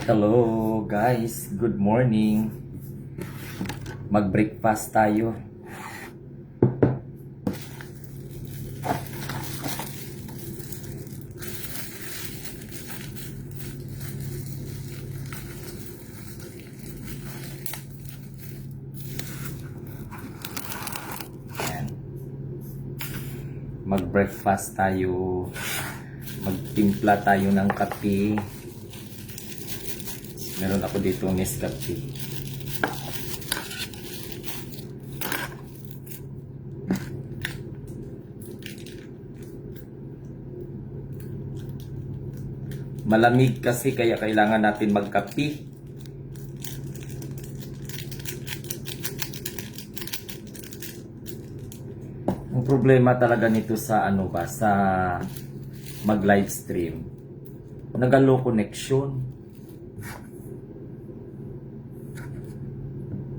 Hello guys, good morning. Mag-breakfast tayo. Ayan. Mag-breakfast tayo. Magtimpla tayo ng kape. Meron ako dito Nescafe. Malamig kasi kaya kailangan natin magkape. Ang problema talaga nito sa sa mag-live stream. Nagalo connection.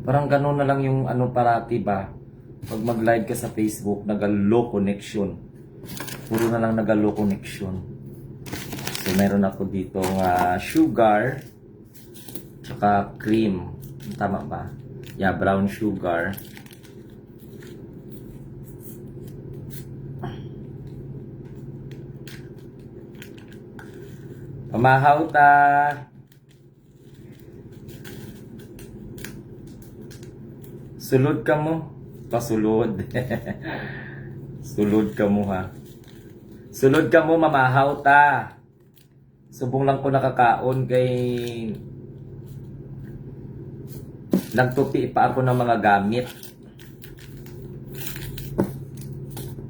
Parang gano'n na lang yung parati ba. Pag mag-live ka sa Facebook, nagalo connection. Puro na lang nagalo connection. So, meron ako dito sugar, tsaka cream. Tama ba? Yeah, brown sugar. Pamahaw ta! Sulod ka mo. Pasulod. Sulod ka mo ha. Sulod ka mo, mamahaw ta. Subong lang ko nakakaon kay nagtupi pa ako ng mga gamit.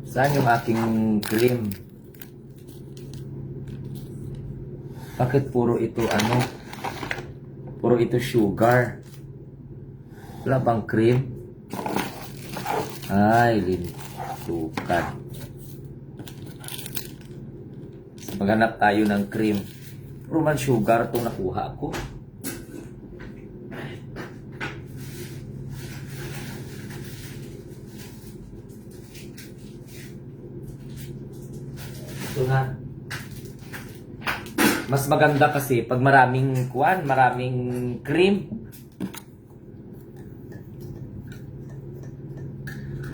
Saan yung aking cream? Bakit puro ito Puro ito sugar. Wala bang cream? Ay, lintukan. Maghanap tayo ng cream. Puro man sugar itong nakuha ko. Ito nga. Mas maganda kasi pag maraming cream.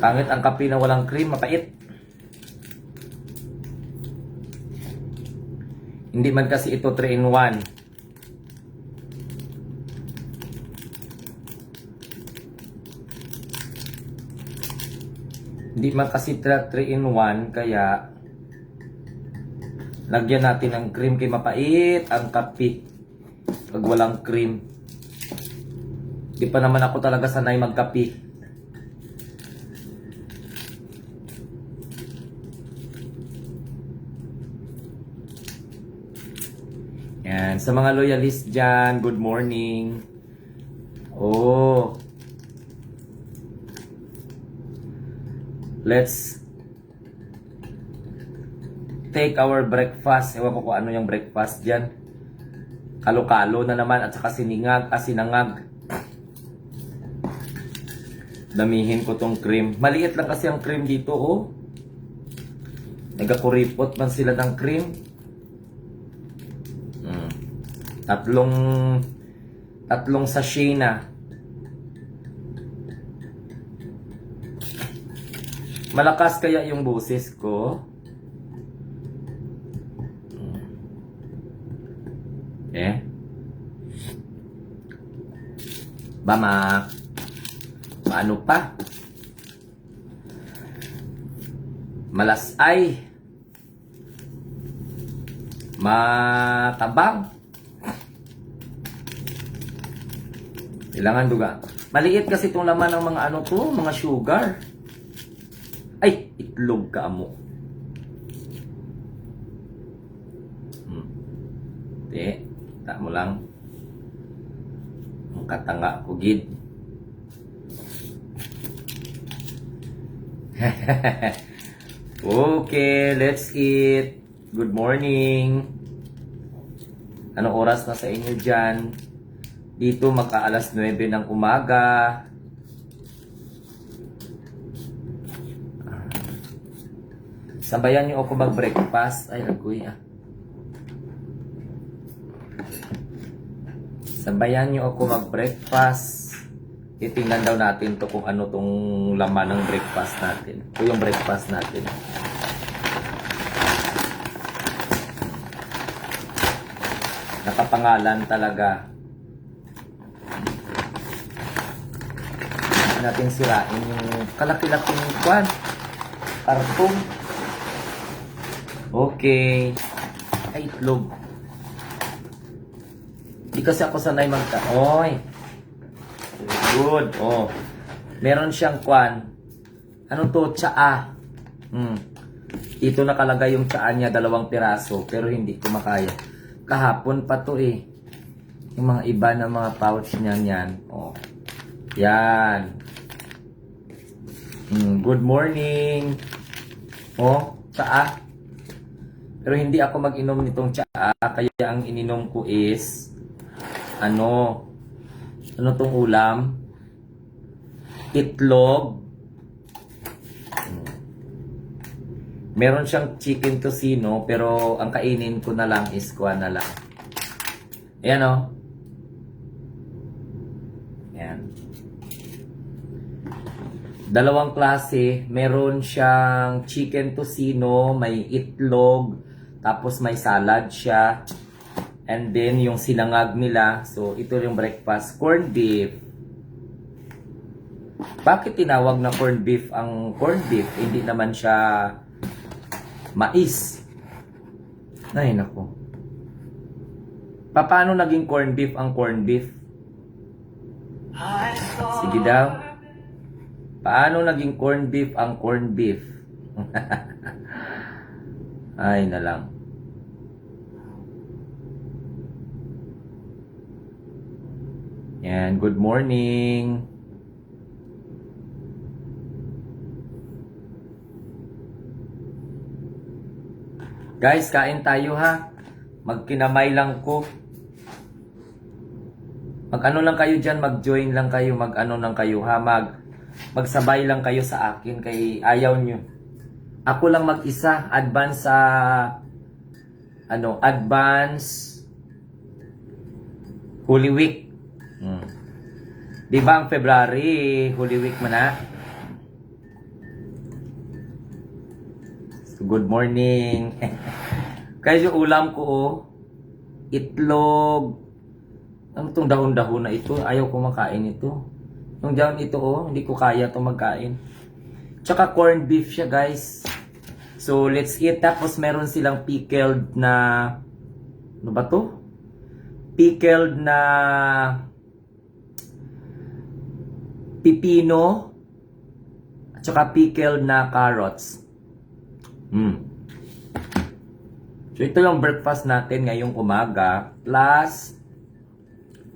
Pangit ang kape na walang cream, mapait. Hindi man kasi ito 3-in-1. Hindi man kasi 3-in-1, kaya lagyan natin ng cream kay mapait ang kape pag walang cream. Di pa naman ako talaga sanay magkape. Yan, sa mga loyalist dyan, good morning. Oh. Let's take our breakfast. Ewan ko kung ano yung breakfast dyan. Kalo-kalo na naman at saka sinangag. Damihin ko tong cream. Maliit lang kasi ang cream dito, oh. Nagakuripot man sila ng cream. Tatlong sachet na. Malakas kaya yung boses ko? Bama. Paano pa? Malasay. Matabang. Kailangan duga. Maliit kasi itong laman ng mga mga sugar. Ay, itlog ka mo. Ta mo lang. Ang katanga ko gid. Okay, let's eat. Good morning. Anong oras na sa inyo dyan? Dito magka-alas 9 ng umaga. Sabayan niyo ako mag-breakfast. Ay, agoy . Sabayan nyo ako mag-breakfast. Titingnan daw natin to kung ano tong laman ng breakfast natin. O yung breakfast natin. Nakapangalan talaga. Hindi natin sirain yung kalaki-laking kwan. Kartong. Okay. Ay, itlog. Di kasi ako sanay Oy. Good. Oh. Meron siyang kwan. Ano to? Tsaa. Ito nakalagay yung tsaa niya, 2 piraso. Pero hindi ko makaya. Kahapon pa to eh. Yung mga iba na mga pouch niya yan. Oh. Yan. Good morning. Oh, tsaa. Pero hindi ako mag-inom nitong tsaa. Kaya ang ininom ko is ano tong ulam? Itlog. Meron siyang chicken tocino, pero ang kainin ko na lang is kuha na lang. Ayan o. Ayan. 2 klase. Meron siyang chicken tocino, may itlog, tapos may salad siya. And then, yung sinangag nila. So, ito yung breakfast. Corned beef. Bakit tinawag na corned beef ang corned beef? Hindi naman siya mais. Ay, naku. Paano naging corned beef ang corned beef? Sige daw. Paano naging corned beef ang corned beef? Ay, na lang. Yan, good morning. Guys, kain tayo ha. Magkinamay lang ko. Mag-ano lang kayo dyan, mag-join lang kayo, mag-ano lang kayo ha. Magsabay lang kayo sa akin kay ayaw nyo. Ako lang mag-isa, advance sa advance Holy Week. Di ba ang February, Holy Week man na? So, good morning. Kaya yung ulam ko, itlog. Ano itong dahon-dahon na ito? Ayaw ko makain ito. Yung dahon ito, hindi ko kaya itong magkain. Tsaka corned beef siya, guys. So, let's eat. Tapos, meron silang pickled na... Ano ba to? Pickled na... pipino. At saka pickled na carrots. So, ito yung breakfast natin ngayong umaga. Plus,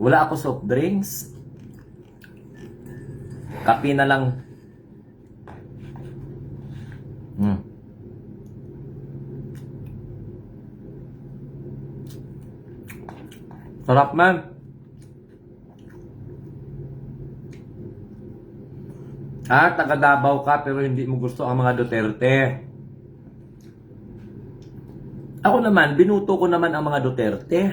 wala ako soft drinks. Kape na lang. Sarap man. Taga Davao ka pero hindi mo gusto ang mga Duterte. Ako naman, binuto ko naman ang mga Duterte.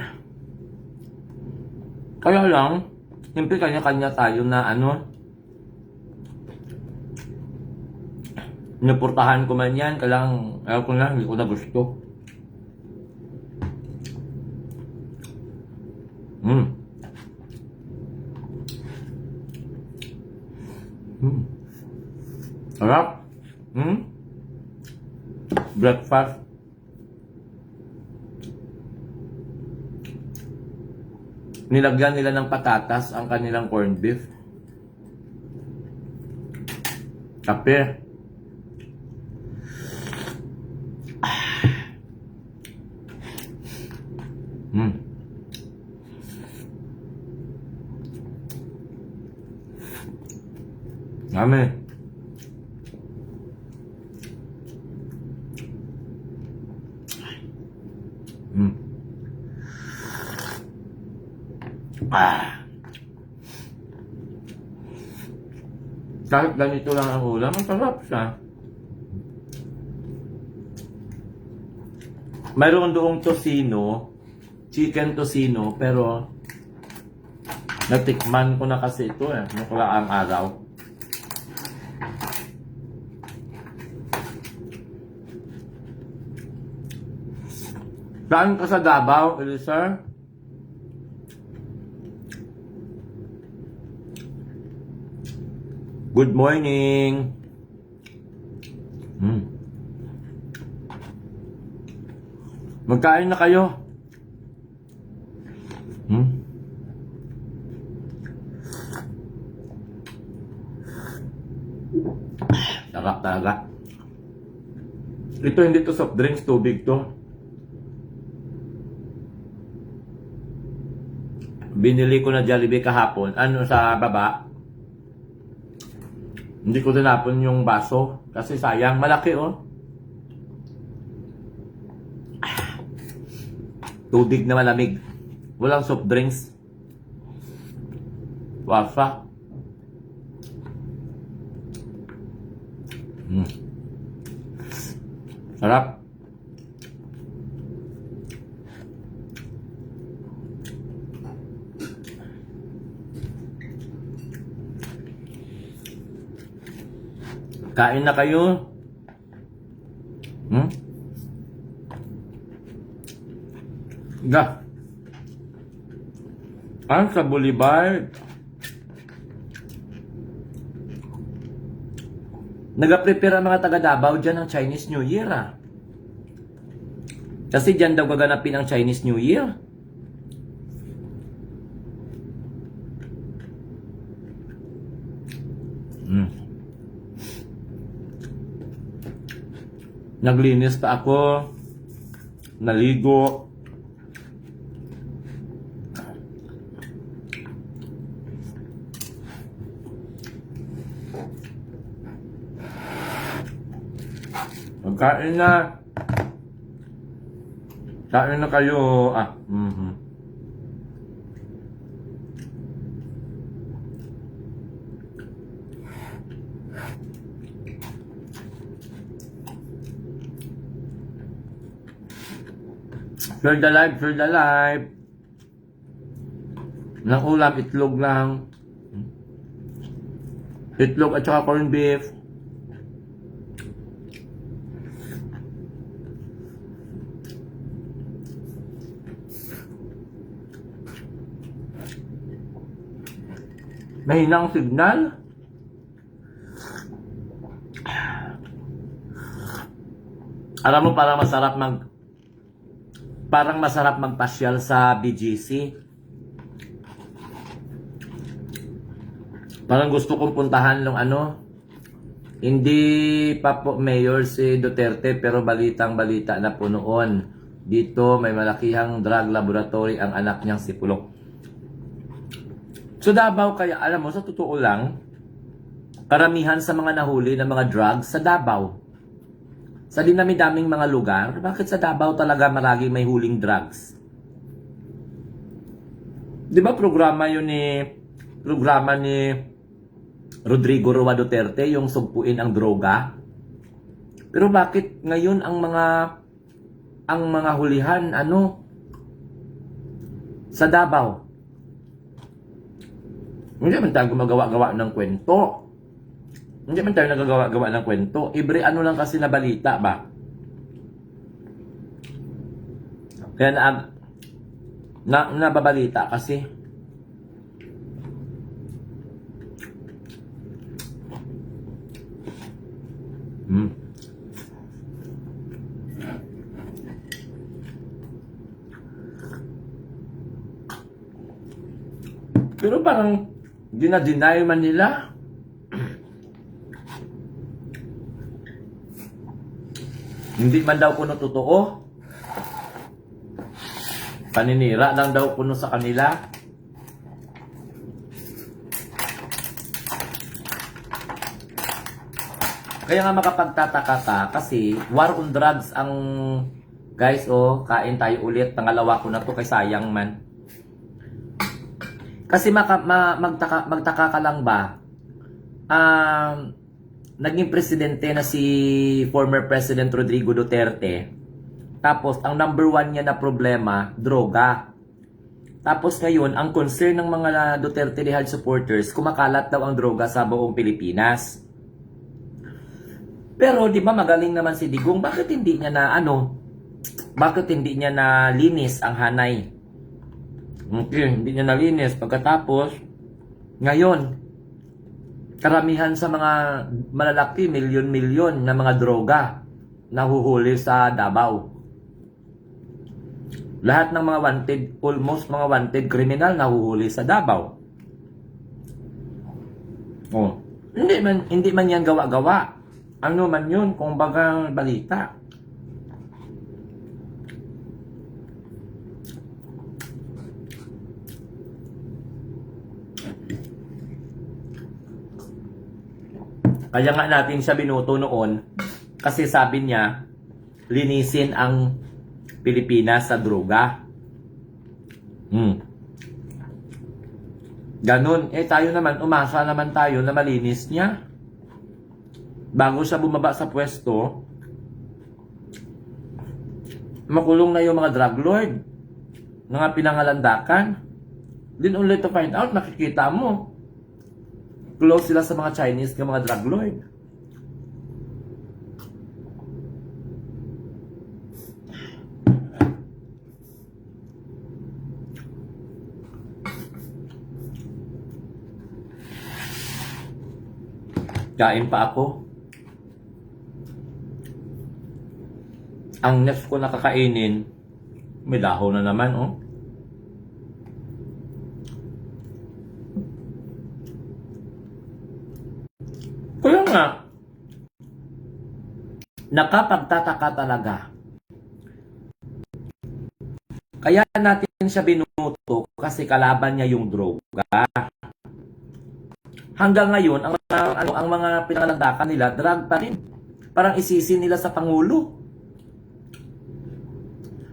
Kaya lang, siyempre kanya-kanya tayo na Niportahan ko man yan, kailangan, ayaw ko na, hindi ko na gusto. Sarap. Breakfast. Nilagyan nila ng patatas ang kanilang corned beef. Kape. Dami. Kahit ganito lang ang ulam, ang sarap siya. Mayroon doong tocino, chicken tocino, pero Natikman ko na kasi ito eh. Nakulaang araw. Saan ka sa Davao, Elisa? Good morning. Magkain na kayo. Sarap talaga. Ito hindi to soft drinks, tubig to. Binili ko na Jollibee kahapon. Ano sa baba? Hindi ko tinapon yung baso. Kasi sayang. Malaki oh. Tubig na malamig. Walang soft drinks. Wasa. Sarap. Kain na kayo. Ga. Sa Boulevard. Nag-prepare ang mga taga Davao dyan ng Chinese New Year ah. Kasi dyan daw gaganapin ang Chinese New Year. Naglinis pa ako. Naligo. Magkain na. Kain na kayo. Share the live, share the live. Nang ulam, itlog lang. Itlog at saka corned beef. Mahina ang signal. Alam mo, parang masarap magpasyal sa BGC. Parang gusto kong puntahan ng hindi pa po mayor si Duterte, pero balitang-balita na po noon. Dito may malakihang drug laboratory ang anak niyang si Pulong. So Davao, kaya alam mo, sa totoo lang, karamihan sa mga nahuli ng mga drugs sa Davao. Sa dinami-daming mga lugar, bakit sa Davao talaga marami may huling drugs? Di ba programa ni Rodrigo Roa Duterte, yung sugpuin ang droga? Pero bakit ngayon ang mga hulihan sa Davao? Hindi man tayo gumagawa-gawa ng kwento. Hindi man tayo nagagawa-gawa ng kwento. Ibre lang kasi na balita ba? Kaya nababalita kasi. Pero parang dinadeny man nila. Hindi man daw kuno totoo. Paninira lang daw kuno sa kanila. Kaya nga makapagtataka ka kasi war on drugs ang guys, kain tayo ulit. Pangalawa ko na to, kay sayang man. Kasi magtaka ka lang ba? Naging presidente na si former President Rodrigo Duterte. Tapos, ang number one niya na problema, droga. Tapos ngayon, ang concern ng mga Duterte Lihal supporters, kumakalat daw ang droga sa buong Pilipinas. Pero di ba magaling naman si Digong, bakit hindi niya na bakit hindi niya na linis ang hanay? Okay, hindi niya nalinis. Pagkatapos, ngayon, karamihan sa mga malalaki, milyon-milyon na mga droga nahuhuli sa Davao. Lahat ng mga wanted, almost mga wanted criminal nahuhuli sa Davao. Oh, hindi man yan gawa-gawa. Ano man yun, kung baga balita. Kaya nga natin siya binuto noon kasi sabi niya, linisin ang Pilipinas sa droga. Ganun. Tayo naman, umasa naman tayo na malinis niya. Bago siya bumaba sa pwesto, makulong na yung mga drug lord, mga pinangalandakan. Then only to find out, nakikita mo, close sila sa mga Chinese ng mga drug lord. Kain pa ako. Ang next ko nakakainin, may dahon na naman, oh. Kaya nga, nakapagtataka talaga. Kaya natin siya binuto kasi kalaban niya yung droga. Hanggang ngayon, ang mga pinangalandakan nila, drug pa rin. Parang isisi nila sa Pangulo.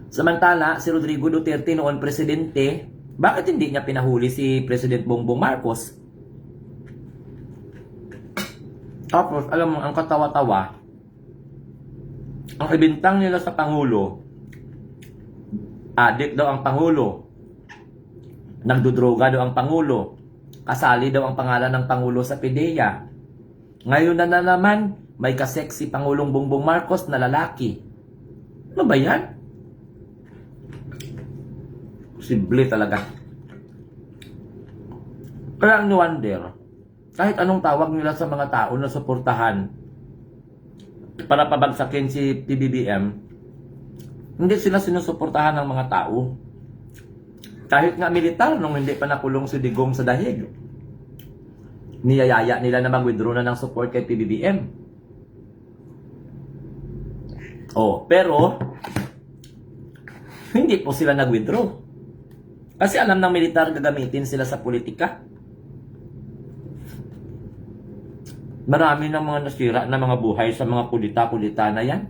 Samantala, si Rodrigo Duterte noon presidente, bakit hindi niya pinahuli si President Bongbong Marcos? Tapos, alam mo, ang katawa-tawa, ang ibintang nila sa Pangulo, adik daw ang Pangulo, nagdudroga daw ang Pangulo, kasali daw ang pangalan ng Pangulo sa PDEA. Ngayon na naman, may kaseksi Pangulong Bongbong Marcos na lalaki. Ano ba yan? Simple talaga. Kaya ang wonder, kahit anong tawag nila sa mga tao na suportahan para pabagsakin si PBBM, hindi sila sinusuportahan ng mga tao. Kahit nga militar, nung hindi pa nakulong si Digong sa dahig, niyayaya nila na mag-withdraw na ng support kay PBBM. Oh, pero hindi po sila nag-withdraw. Kasi alam ng militar gagamitin sila sa politika. Marami ng mga nasira na mga buhay sa mga kudita-kudita na yan.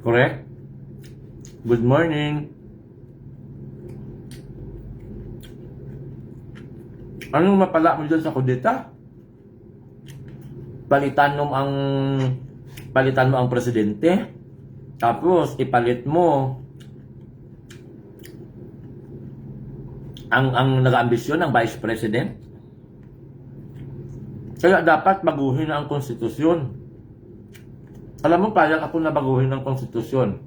Correct? Good morning. Anong mapala mo dyan sa kudita? Palitan mo ang presidente, tapos ipalit mo ang nag-ambisyon ng vice president. Kaya dapat baguhin ang konstitusyon. Alam mo, payag ako na baguhin ang konstitusyon.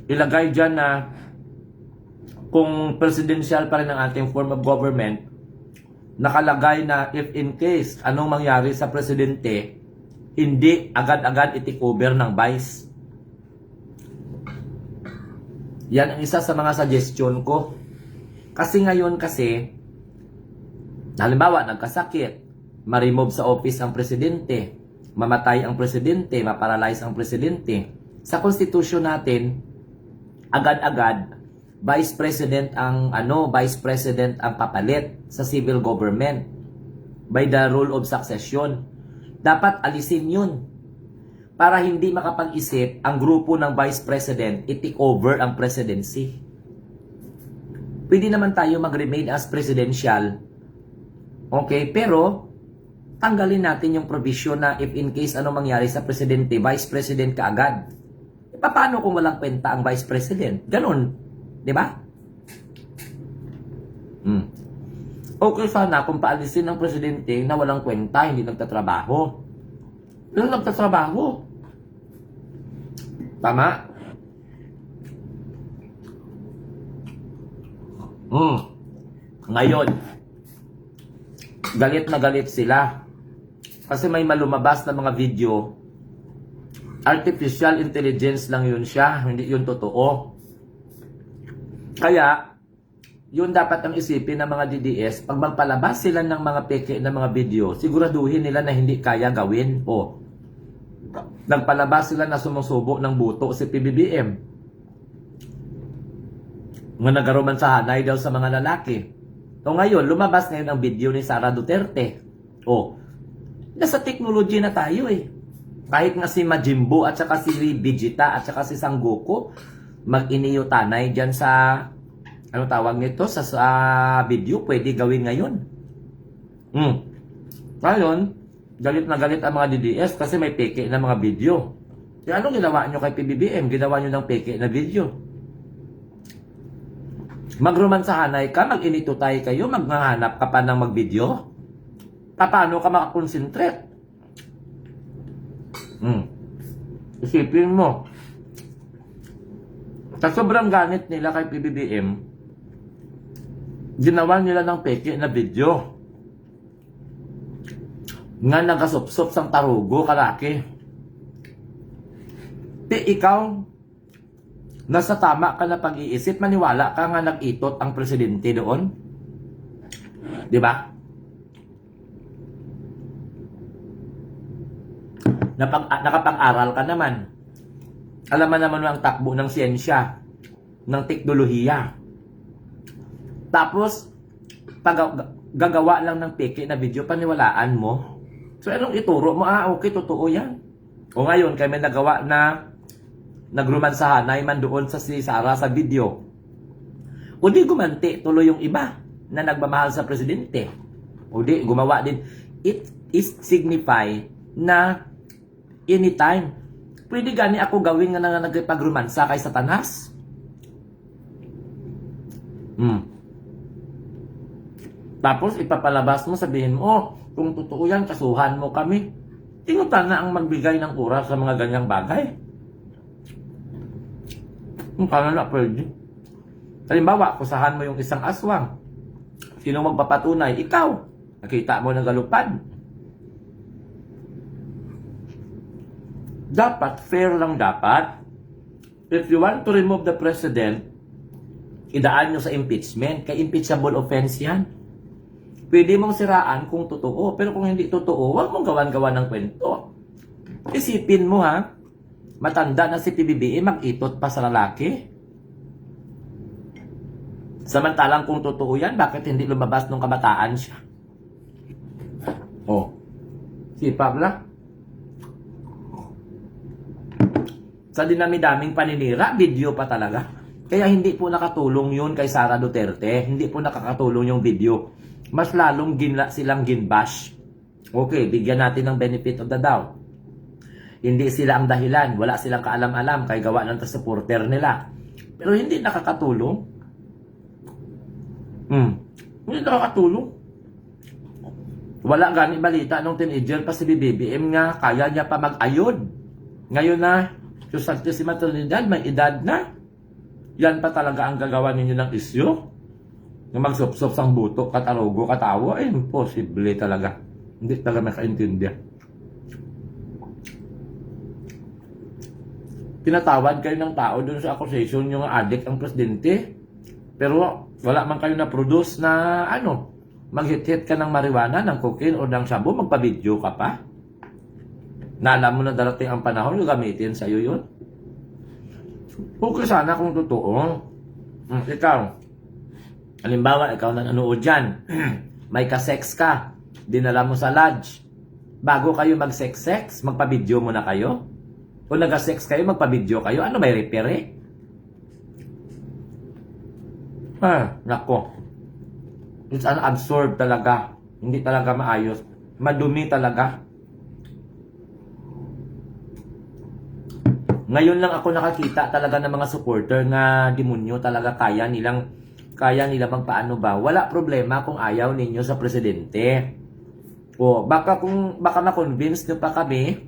Ilagay dyan na kung presidential pa rin ang ating form of government, nakalagay na if in case anong mangyari sa presidente, hindi agad-agad i-take over ng vice. Yan ang isa sa mga suggestion ko. Kasi ngayon halimbawa, nagkasakit, ma-remove sa office ang presidente, mamatay ang presidente, ma-paralyze ang presidente. Sa konstitusyon natin, agad-agad, vice president ang papalit sa civil government by the rule of succession. Dapat alisin yun para hindi makapag-isip ang grupo ng vice president i-take over ang presidency. Pwede naman tayo mag-remain as presidential. Okay, pero tanggalin natin yung provision na if in case anong mangyari sa presidente, vice president ka agad. Paano kung walang kwenta ang Vice President? Ganon. Di ba? Okay sana kung paalisin ng Presidente na walang kwenta, hindi nagtatrabaho. Pero nagtatrabaho. Tama? Ngayon, galit na galit sila. Kasi may malumabas na mga video. Artificial intelligence lang yun siya, hindi yun totoo. Kaya, yun dapat ang isipin ng mga DDS, pag magpalabas sila ng mga peke na mga video, siguraduhin nila na hindi kaya gawin. O, nagpalabas sila na sumusubo ng buto si PBBM. Nga nagaromansahanay daw sa mga lalaki. So ngayon, lumabas ngayon ang video ni Sara Duterte. O, nasa technology na tayo eh. Kahit nga si Majimbo at saka si Vegeta at saka si Sangoku, mag-iniyo tanay dyan sa, ano tawag nito, sa video, pwede gawin ngayon. Ngayon, galit na galit ang mga DDS kasi may peke na mga video. Kaya anong ginawa nyo kay PBBM? Ginawa nyo ng peke na video. Magromansahanay ka, mag-initutay kayo, maghahanap ka pa ng mag-video. Paano ka makakonsentrate? Isipin mo. Sa sobrang ganit nila kay PBBM, ginawa nila ng peke na video. Nga nagasupsop sang tarugo kalaki. Ikaw, nasa tama ka na pag-iisip, maniwala ka nga nag-itot ang presidente doon. Di ba? Nakapag-aral ka naman. Alam mo naman ang takbo ng siyensya, ng teknolohiya. Tapos, pag gagawa lang ng peke na video, paniwalaan mo. So, anong ituro mo? Okay, totoo yan. O ngayon, kami nagawa na nagrumansahanay man doon sa si Sara sa video. O di gumanti, tuloy yung iba na nagmamahal sa presidente. O di, gumawa din. It is signify na anytime, pwede gani ako gawin nga na nagpagrumansa kay Satanas? Tapos ipapalabas mo, sabihin mo, kung totoo yan, kasuhan mo kami. Tingutan na ang magbigay ng oras sa mga ganyang bagay. Paano na pwede? Halimbawa, kusahan mo yung isang aswang. Sino magpapatunay? Ikaw. Nakita mo ng galupad. Dapat, fair lang dapat. If you want to remove the president, idaan nyo sa impeachment. Kaya impeachable offense yan. Pwede mong siraan kung totoo. Pero kung hindi totoo, huwag mong gawan-gawan ng kwento. Isipin mo ha, matanda na si PBBM, mag-itot pa sa lalaki. Samantalang kung totoo yan, bakit hindi lumabas nung kabataan siya? Oh, sipag lang. Sa dinami-daming paninira, video pa talaga. Kaya hindi po nakatulong yun kay Sara Duterte. Hindi po nakakatulong yung video. Mas lalong silang ginbash. Okay, bigyan natin ng benefit of the doubt. Hindi sila ang dahilan. Wala silang kaalam-alam kay gawa ng supporter nila. Pero hindi nakakatulong. Hindi nakakatulong. Wala gani balita nung teenager pa si BBM nga kaya niya pa mag-ayod. Ngayon na, yung Santissima Trinidad, may edad na. Yan pa talaga ang gagawa ninyo ng isyo? Na magsupsop sang buto, katarugo, katawa? Imposible talaga. Hindi talaga makaintindihan. Pinatawad kayo ng tao dun sa accusation yung addict ang presidente. Pero wala man kayo na-produce na maghit-hit ka ng marijuana, ng cocaine o ng shabu, magpa-video ka pa. Na alam mo na darating ang panahon, gagamitin sa'yo yun. Okay sana kung totoo. Ikaw, halimbawa, ikaw na nanood dyan, may ka-sex ka, dinala mo sa lodge. Bago kayo mag-sex-sex, magpa-video mo na kayo? Kung nag-sex kayo, magpa-video kayo, ano may repair nako. It's an absurd talaga. Hindi talaga maayos. Madumi talaga. Ngayon lang ako nakakita talaga ng mga supporter nga demonyo talaga kaya nila magpaano ba. Wala problema kung ayaw ninyo sa presidente. O baka ma-convince nyo pa kami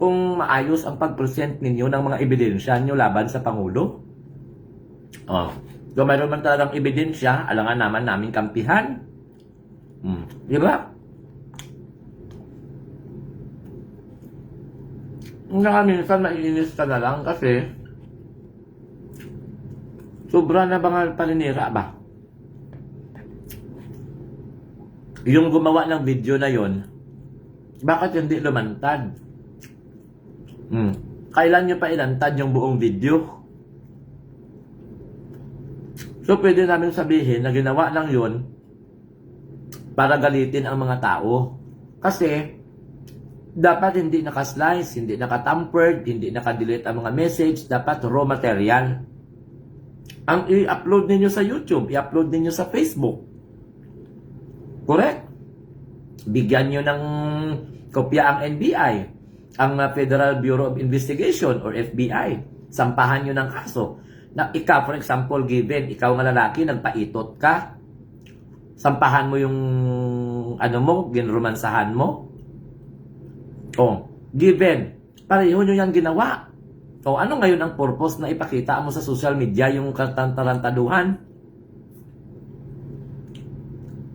kung maayos ang pag-present ninyo ng mga ebidensya nyo laban sa Pangulo. Kung mayroon man talagang ebidensya, alangan naman namin kampihan. Di ba? Minsan maiinis ka na lang kasi sobra na bangal paninira ba? Yung gumawa ng video na yon, bakit hindi lumantad? Kailan nyo pa ilantad yung buong video? So pwede namin sabihin na ginawa lang yon para galitin ang mga tao. Kasi dapat hindi naka-slice, hindi naka-tampered, hindi naka-delete ang mga message, dapat raw material. Ang i-upload ninyo sa YouTube, i-upload ninyo sa Facebook. Correct? Bigyan nyo ng kopya ang NBI, ang Federal Bureau of Investigation or FBI. Sampahan nyo ng kaso. Na ikaw, for example, given, ikaw nga lalaki, nagpaitot ka, sampahan mo yung ginromansahan mo. Given, pareho nyo yan ginawa. Ano ngayon ang purpose na ipakita mo sa social media yung katantarantaduhan?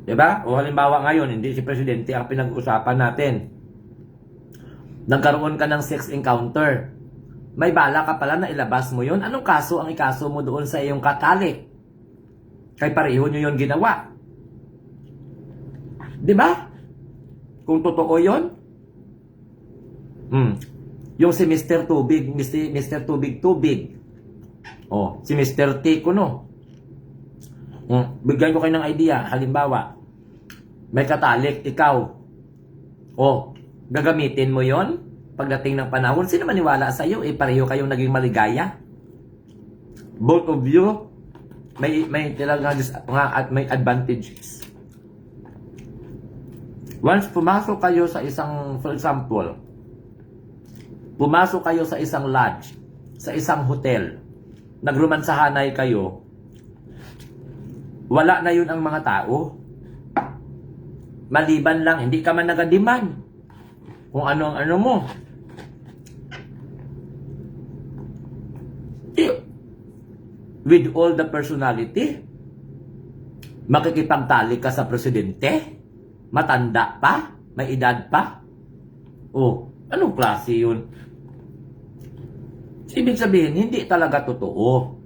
Diba? Halimbawa ngayon, hindi si Presidente ang pinag-usapan natin. Nagkaroon ka ng sex encounter. May bala ka pala na ilabas mo yun. Anong kaso ang ikaso mo doon sa iyong katalik? Kay pareho nyo yun ginawa. Diba? Kung totoo yun, yung si Mr. Tubig, Mr. Tubig. Si Mr. T kuno. Bigyan ko kayo ng idea. Halimbawa, may katalik, ikaw. Gagamitin mo yon pagdating ng panahon. Sino maniwala sa iyo? Pareho kayong naging maligaya. Both of you, may talaga at may advantages. Once pumasok kayo sa isang, for example, pumasok kayo sa isang lodge, sa isang hotel, nagromansahanay kayo, wala na yun ang mga tao. Maliban lang, hindi ka man nagadiman kung ano ang ano mo. With all the personality, makikipagtali ka sa presidente, matanda pa, may edad pa. Anong klase yun? Ibig sabihin, hindi talaga totoo.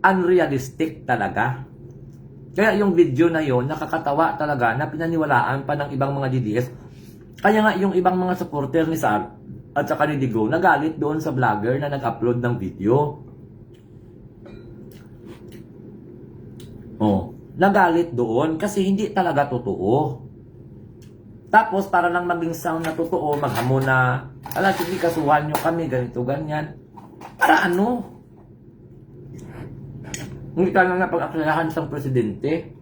Unrealistic talaga. Kaya yung video na yon nakakatawa talaga na pinaniwalaan pa ng ibang mga DDS. Kaya nga yung ibang mga supporter ni Sar at saka ni Digo nagalit doon sa vlogger na nag-upload ng video. Nagalit doon kasi hindi talaga totoo. Tapos para lang maging sound na totoo, maghamon na, sige kasuhan nyo kami, ganito, ganyan. Para ano? Hindi ka na napag-aklayahan sa presidente.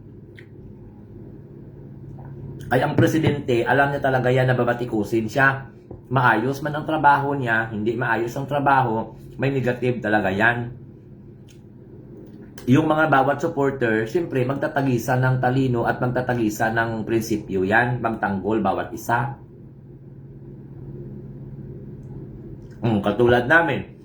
Ay ang presidente, alam niya talaga yan na babatikusin siya. Maayos man ang trabaho niya, hindi maayos ang trabaho, may negative talaga yan. Yung mga bawat supporter, siyempre magtatagisa ng talino at magtatagisa ng prinsipyo yan, magtanggol bawat isa. Katulad namin,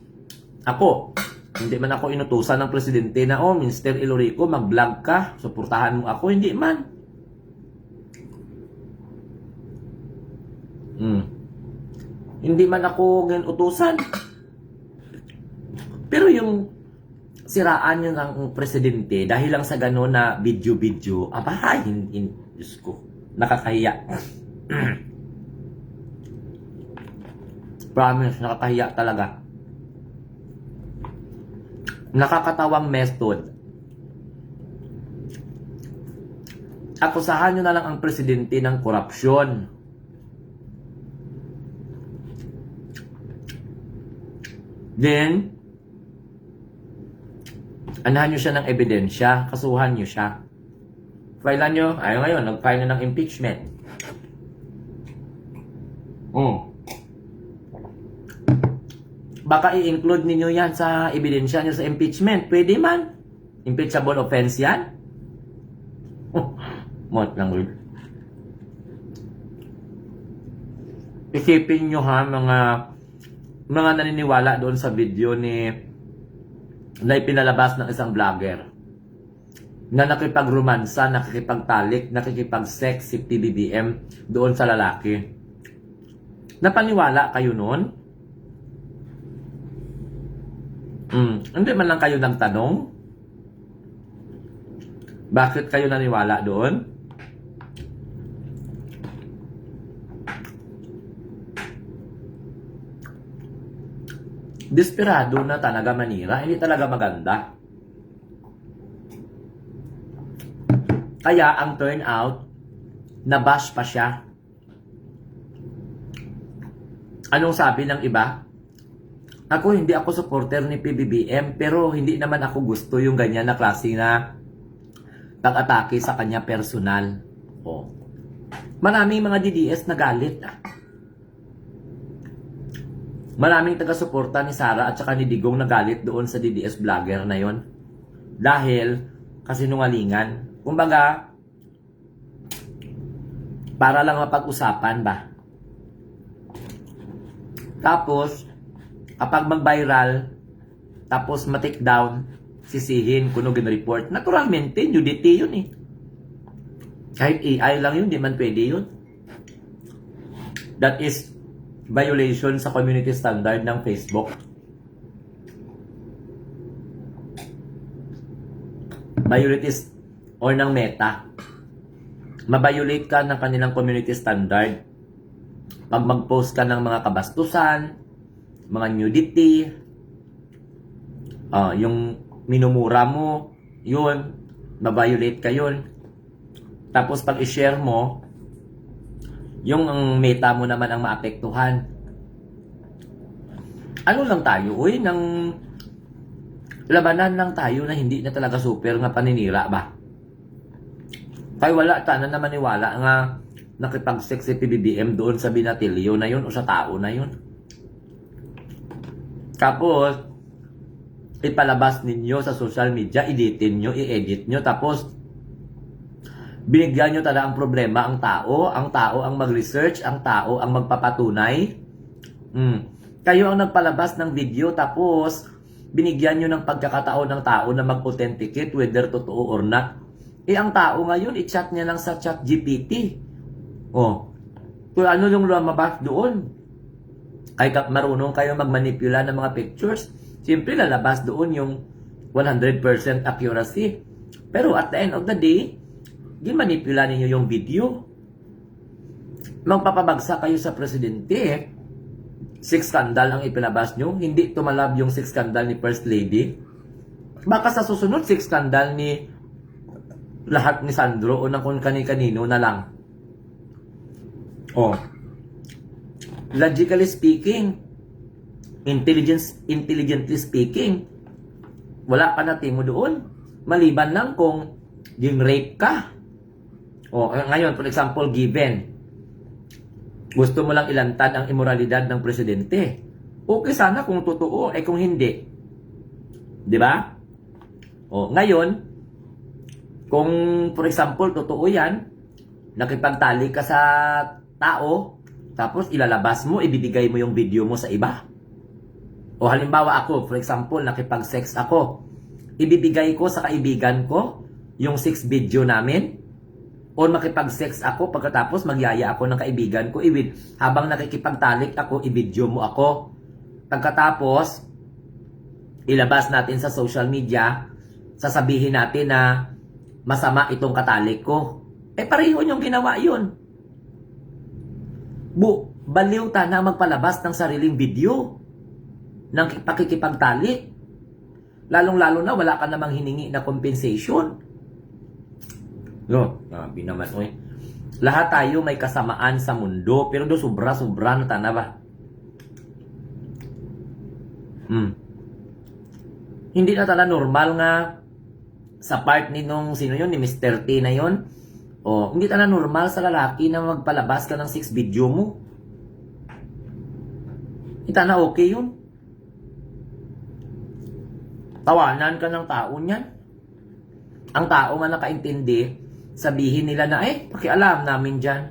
ako, hindi man ako inutusan ng presidente na, Mr. Ilorico, mag-vlog ka, suportahan mo ako, hindi man. Hindi man ako utusan. Pero yung siraan yun ng presidente dahil lang sa gano'n na video-video, Diyos ko, nakakahiya. Promise, nakakahiya talaga. Nakakatawang method. Akusahan nyo na lang ang presidente ng korupsyon. Then, anahan nyo siya ng ebidensya, kasuhan nyo siya. Filean nyo, ayaw ngayon, nag-file na ng impeachment. Baka i-include ninyo yan sa ebidensya nyo sa impeachment. Pwede man. Impeachable offense yan. Mot lang, Lord. Isipin nyo ha, mga naniniwala doon sa video na ipinalabas ng isang vlogger na nakipagromansa, nakikipagtalik, nakikipag-sex si PBBM doon sa lalaki. Napaniwala kayo noon? Hindi man lang kayo nagtanong? Bakit kayo naniwala doon? Desperado na talaga manira, hindi talaga maganda. Kaya ang turnout, nabash pa siya. Anong sabi ng iba? Hindi ako supporter ni PBBM, pero hindi naman ako gusto yung ganyan na klase na pag-atake sa kanya personal. Maraming mga DDS na galit. Maraming taga-suporta ni Sara at saka ni Digong na galit doon sa DDS vlogger na yon. Dahil kasinungalingan. Kumbaga, para lang mapag-usapan ba? Tapos, kapag mag-viral, tapos ma-take down, sisihin, kuno gin-report. Naturalmente, nudity yun eh. Kahit AI lang yun, di man pwede yun. That is violation sa community standard ng Facebook. Violates or ng Meta. Ma-violate ka ng kanilang community standard pag mag-post ka ng mga kabastusan, mga nudity, yung minumura mo, yun, ma-violate ka yun. Tapos pag i-share mo, yung ang Meta mo naman ang maapektuhan. Ano lang tayo, ng labanan lang tayo na hindi na talaga super nga paninira ba? Kaya wala tanan na maniwala nga nakipag-sex si PBBM doon sa binatilyo na yun o sa tao na yun. Tapos, ipalabas ninyo sa social media, editin nyo, i-edit nyo, tapos binigyan nyo talaga ang problema ang tao ang mag-research, ang tao ang magpapatunay. Kayo ang nagpalabas ng video, tapos binigyan nyo ng pagkakataon ng tao na mag-authenticate whether totoo or not. Ang tao ngayon, i-chat niya lang sa chat GPT. Kung ano yung lumabas doon. Kahit marunong kayo magmanipula ng mga pictures, siyempre lalabas doon yung 100% accuracy. Pero at the end of the day, gimanipula ninyo yung video. Magpapabagsak kayo sa presidente. 6 scandal ang ipinabas nyo. Hindi tumalab yung 6 scandal ni First Lady. Baka sa susunod 6 scandal ni lahat ni Sandro o ng kung kani-kanino na lang. Logically speaking, intelligently speaking, wala pa natin mo doon. Maliban lang kung yung rape ka. Ngayon, for example, given, gusto mo lang ilantad ang immoralidad ng presidente. Okay sana kung totoo, kung hindi. Di ba? Ngayon, kung for example, totoo yan, nakipagtali ka sa tao, tapos ilalabas mo, ibibigay mo yung video mo sa iba. Halimbawa ako, for example, nakipag-sex ako, ibibigay ko sa kaibigan ko yung 6 video namin, o makipag-sex ako, pagkatapos magyaya ako ng kaibigan ko, habang nakikipagtalik ako, i-video mo ako. Pagkatapos, ilabas natin sa social media, sasabihin natin na masama itong katalik ko. Pareho niyong ginawa yun. Baliw ta na magpalabas ng sariling video ng pakikipagtalik. Lalong-lalo na wala ka namang hiningi na compensation. Grabe naman, Lahat tayo may kasamaan sa mundo, pero sobra-sobra na tana ba? Hindi na talaga normal nga sa part ni sino yun, ni Mr. T na yun. Hindi talaga normal sa lalaki na magpalabas ka ng 6 video mo. Hindi na okay yun. Tawanan ka ng tao niyan. Ang tao nga nakaintindi, sabihin nila na, pakialam namin dyan.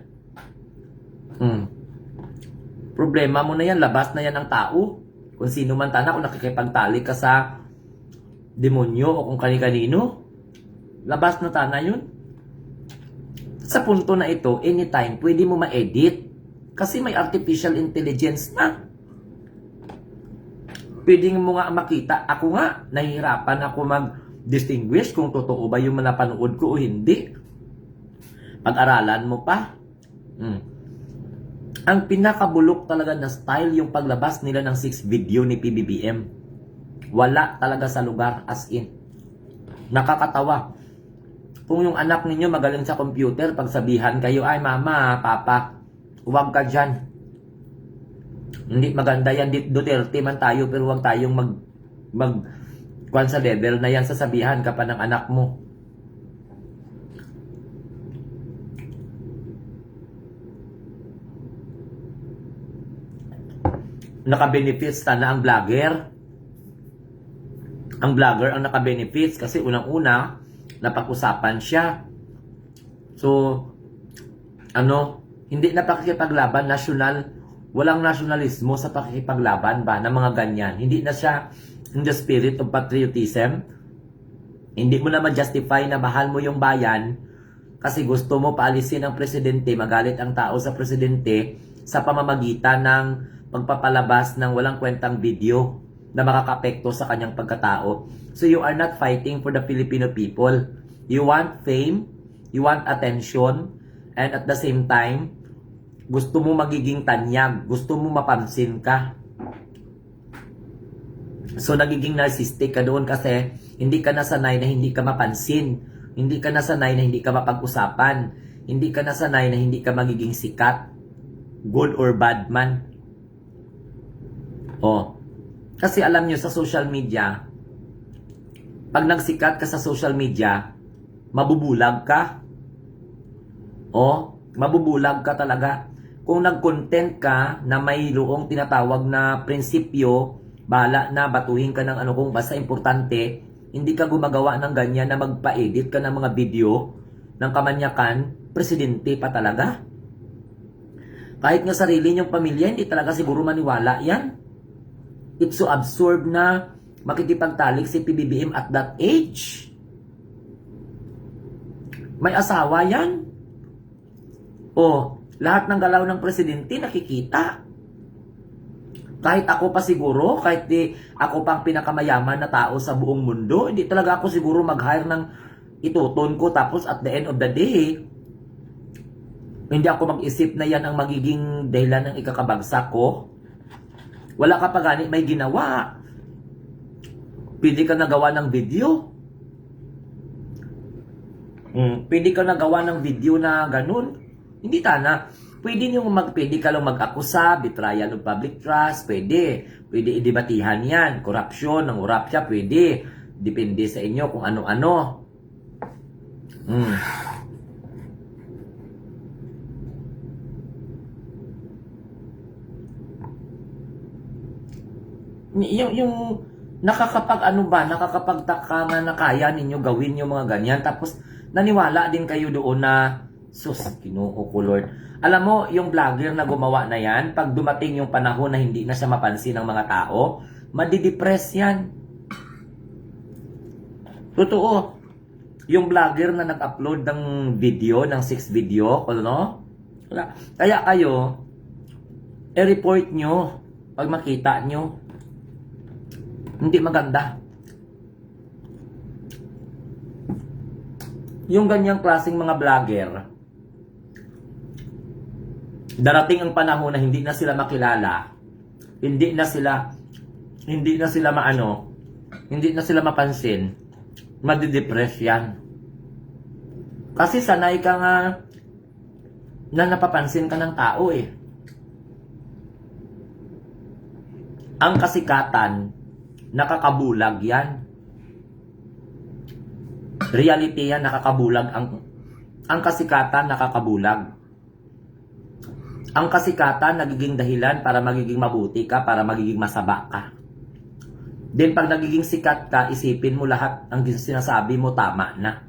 Problema mo na yan, labas na yan ang tao. Kung sino man tana, kung nakikipagtali ka sa demonyo o kung kani-kanino, labas na tana yun. Sa punto na ito, anytime, pwede mo ma-edit. Kasi may artificial intelligence na. Pwede mo nga makita. Ako nga, nahihirapan ako mag-distinguish kung totoo ba yung napanood ko o hindi. Pag-aralan mo pa. Ang pinakabulok talaga na style yung paglabas nila ng 6 video ni PBBM. Wala talaga sa lugar, as in. Nakakatawa. Kung yung anak ninyo magaling sa computer, pagsabihan kayo, ay mama, papa, huwag ka dyan. Hindi maganda yan, Duterte man tayo, pero huwag tayong kwan sa level na yan, sasabihan ka pa ng anak mo. Naka-benefits na ang vlogger. Ang vlogger ang naka-benefits kasi unang-una, napag-usapan siya. So, hindi na pakikipaglaban, walang nasyonalismo sa pakikipaglaban ba ng mga ganyan. Hindi na siya in the spirit of patriotism. Hindi mo na ma-justify na mahal mo yung bayan kasi gusto mo paalisin ang presidente, magalit ang tao sa presidente sa pamamagitan ng pagpapalabas ng walang kwentang video na makakapekto sa kanyang pagkatao. So you are not fighting for the Filipino people. You want fame, you want attention, and at the same time, gusto mo magiging tanyag, gusto mo mapansin ka. So nagiging narcissistic ka doon kasi hindi ka nasanay na hindi ka mapansin, hindi ka nasanay na hindi ka mapag-usapan, hindi ka nasanay na hindi ka magiging sikat, good or bad man. Kasi alam nyo sa social media, pag nagsikat ka sa social media, mabubulag ka. Mabubulag ka talaga. Kung nag-content ka na mayroong tinatawag na prinsipyo, bala na batuhin ka ng kung basta importante, hindi ka gumagawa ng ganyan na magpa-edit ka ng mga video ng kamanyakan, presidente pa talaga. Kahit nga sarili niyong pamilya, hindi talaga siguro maniwala yan. It's so absurd na makikipagtalik si PBBM at that age. May asawa yan. Lahat ng galaw ng presidente nakikita. Kahit ako pa siguro, kahit ako pang pinakamayaman na tao sa buong mundo, hindi talaga ako siguro mag-hire ng ituton ko tapos at the end of the day, hindi ako mag-isip na yan ang magiging dahilan ng ikakabagsak ko. Wala ka pa ganit may ginawa. Pwede ka nagawa ng video. Pwede ka nagawa ng video na ganun. Hindi tana. Pwede ka lang mag-akusa, betrayal of public trust, pwede. Pwede idebatihan yan. Korupsyon, ng urapsya, pwede. Depende sa inyo kung ano-ano. Yung nakakapagtaka na kaya ninyo gawin yung mga ganyan, tapos naniwala din kayo doon na, sus, Ginoo ko Lord. Alam mo, yung vlogger na gumawa na yan, pag dumating yung panahon na hindi na siya mapansin ng mga tao, madidepress yan. Totoo. Yung vlogger na nag-upload ng video, ng 6 video, kaya kayo, i-report nyo pag makita nyo. Hindi maganda. Yung ganyang klaseng mga vlogger, darating ang panahon na hindi na sila makilala, hindi na sila mapansin, madidepress yan. Kasi sanay ka nga na napapansin ka ng tao eh. Ang kasikatan, nakakabulag yan. Reality yan, nakakabulag. Ang kasikatan, nakakabulag. Ang kasikatan, nagiging dahilan para magiging mabuti ka, para magiging masaba ka. Then pag nagiging sikat ka, isipin mo lahat ang sinasabi mo tama na.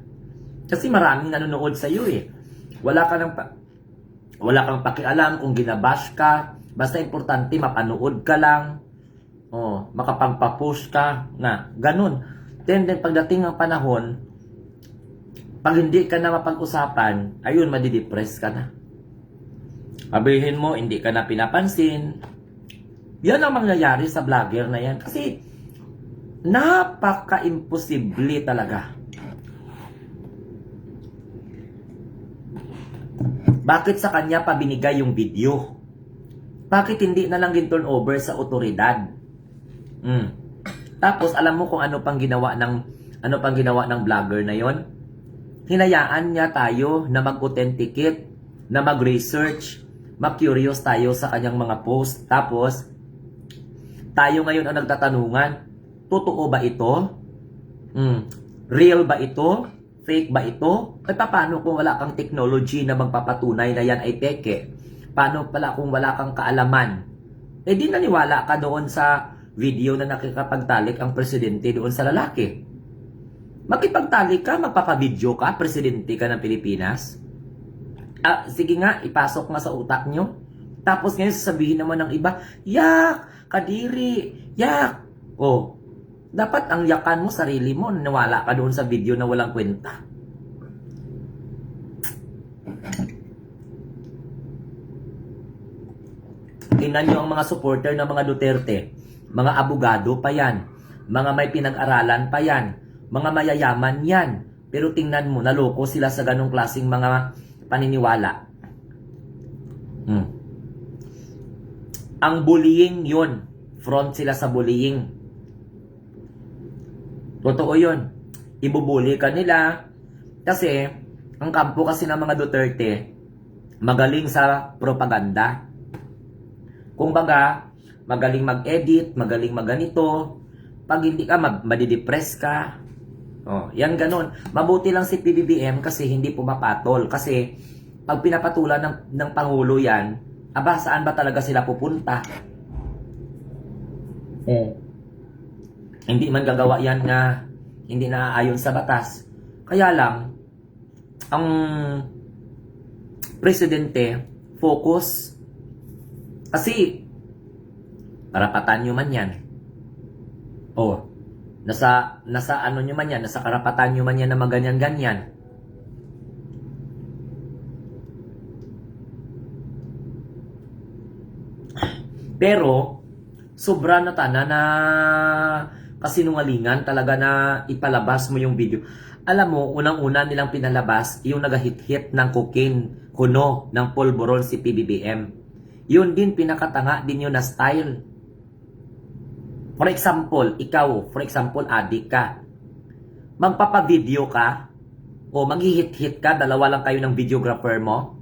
Kasi maraming nanonood sa iyo eh. Wala kang pakialam kung ginabash ka. Basta importante mapanood ka lang. Oh, makapagpa-push ka na ganun. Then pagdating ng panahon, pag hindi ka na mapag-usapan, ayun, madidepress ka na. Sabihin mo, hindi ka na pinapansin. Yan ang mangyayari sa vlogger na yan. Kasi, napaka-imposible talaga. Bakit sa kanya pa binigay yung video? Bakit hindi na lang turn over sa otoridad? Tapos, alam mo kung ano pang ginawa ng vlogger na yon? Hinayaan niya tayo na mag-authenticate, na mag-research, mag-curious tayo sa kanyang mga post. Tapos, tayo ngayon ang nagtatanungan, totoo ba ito? Real ba ito? Fake ba ito? At paano kung wala kang technology na magpapatunay na yan ay peke? Paano pala kung wala kang kaalaman? Eh di naniwala ka doon sa video na nakikapagtalik ang presidente doon sa lalaki. Makipagtalik ka, magpapavideo ka, presidente ka ng Pilipinas. Sige nga, ipasok nga sa utak nyo. Tapos ngayon sasabihin naman ng iba, yak, kadiri, yak. Oh, dapat ang yakan mo, sarili mo, nawala ka doon sa video na walang kwenta. Tingnan nyo ang mga supporter ng mga Duterte. Mga abogado pa yan. Mga may pinag-aralan pa yan. Mga mayayaman yan. Pero tingnan mo, naloko sila sa ganong klaseng mga paniniwala. Ang bullying yun. Front sila sa bullying. Totoo yun. Ibubuli ka nila. Kasi, ang kampo kasi ng mga Duterte, magaling sa propaganda. Kung baga, magaling mag-edit, magaling mag-ganito. Pag hindi ka, madidepress ka. Oh, yan ganun. Mabuti lang si PBBM kasi hindi pumapatol. Kasi, pag pinapatulan ng Pangulo yan, saan ba talaga sila pupunta? Hindi man gagawa yan na hindi naaayon sa batas. Kaya lang, ang presidente, focus. Kasi, karapatan nyo man yan. Nasa ano nyo man yan, nasa karapatan nyo man yan na maganyan-ganyan. Pero, sobra na na kasinungalingan talaga na ipalabas mo yung video. Alam mo, unang-una nilang pinalabas yung nagahit-hit ng cocaine, kuno, ng polvoron si PBBM. Yun din, pinakatanga din yun na style. For example, ikaw, addict ka. Magpapavideo ka, o maghihit-hit ka, dalawa lang kayo ng videographer mo.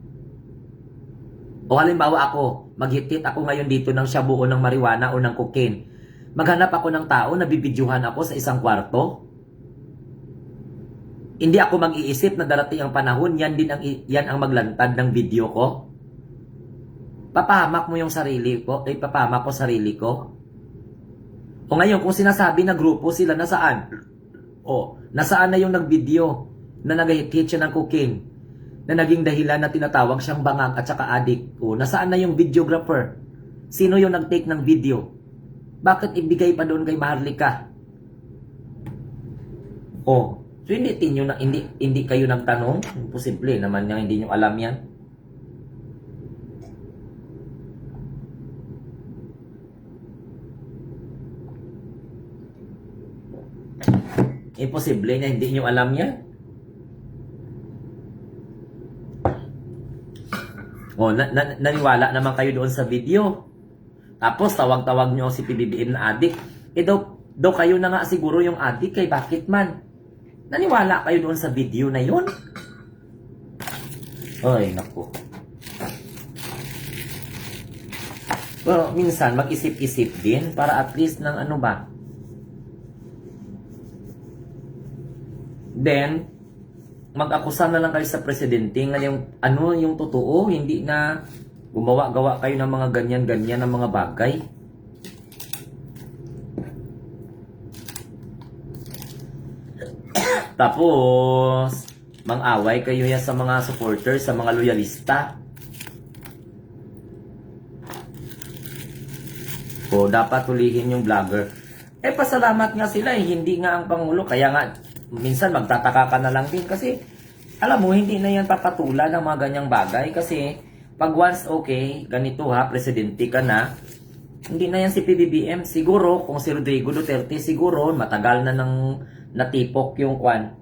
O halimbawa ako, maghit-hit ako ngayon dito ng shabu o ng marijuana o ng cocaine. Maghanap ako ng tao na bibidyuhan ako sa isang kwarto. Hindi ako mag-iisip na darating ang panahon, yan ang maglantad ng video ko. Papahamak mo yung sarili ko, papahamak ko sarili ko. O ngayon, kung sinasabi na grupo sila, nasaan? Nasaan na yung nag-video na nag-hit-hit siya ng cocaine? Na naging dahilan na tinatawag siyang bangag at saka addict. Nasaan na yung videographer? Sino yung nag-take ng video? Bakit ibigay pa doon kay Maharlika? So hindi kayo nagtanong? Imposible naman yung hindi nyo alam yan. Imposible na hindi nyo alam yan. Naniwala naman kayo doon sa video. Tapos tawag-tawag nyo si PBBM na addict. Daw kayo na nga siguro yung addict, kay bakit man? Naniwala kayo doon sa video na yun? Ay, naku. Well, minsan mag-isip-isip din para at least ng ano ba. Then, mag-akusa na lang kayo sa presidente ngayong yung totoo, hindi na gumawa-gawa kayo ng mga ganyan-ganyan ng mga bagay. Tapos, mang-away kayo yan sa mga supporters, sa mga loyalista. O, dapat hulihin yung vlogger. Pasalamat nga sila hindi nga ang Pangulo. Kaya nga, minsan magtataka ka na lang din kasi, alam mo, hindi na yan papatulan ng mga ganyang bagay kasi, pag once okay, ganito ha, presidente ka na, hindi na yan si PBBM. Siguro, kung si Rodrigo Duterte, siguro, matagal na nang natipok yung kwan.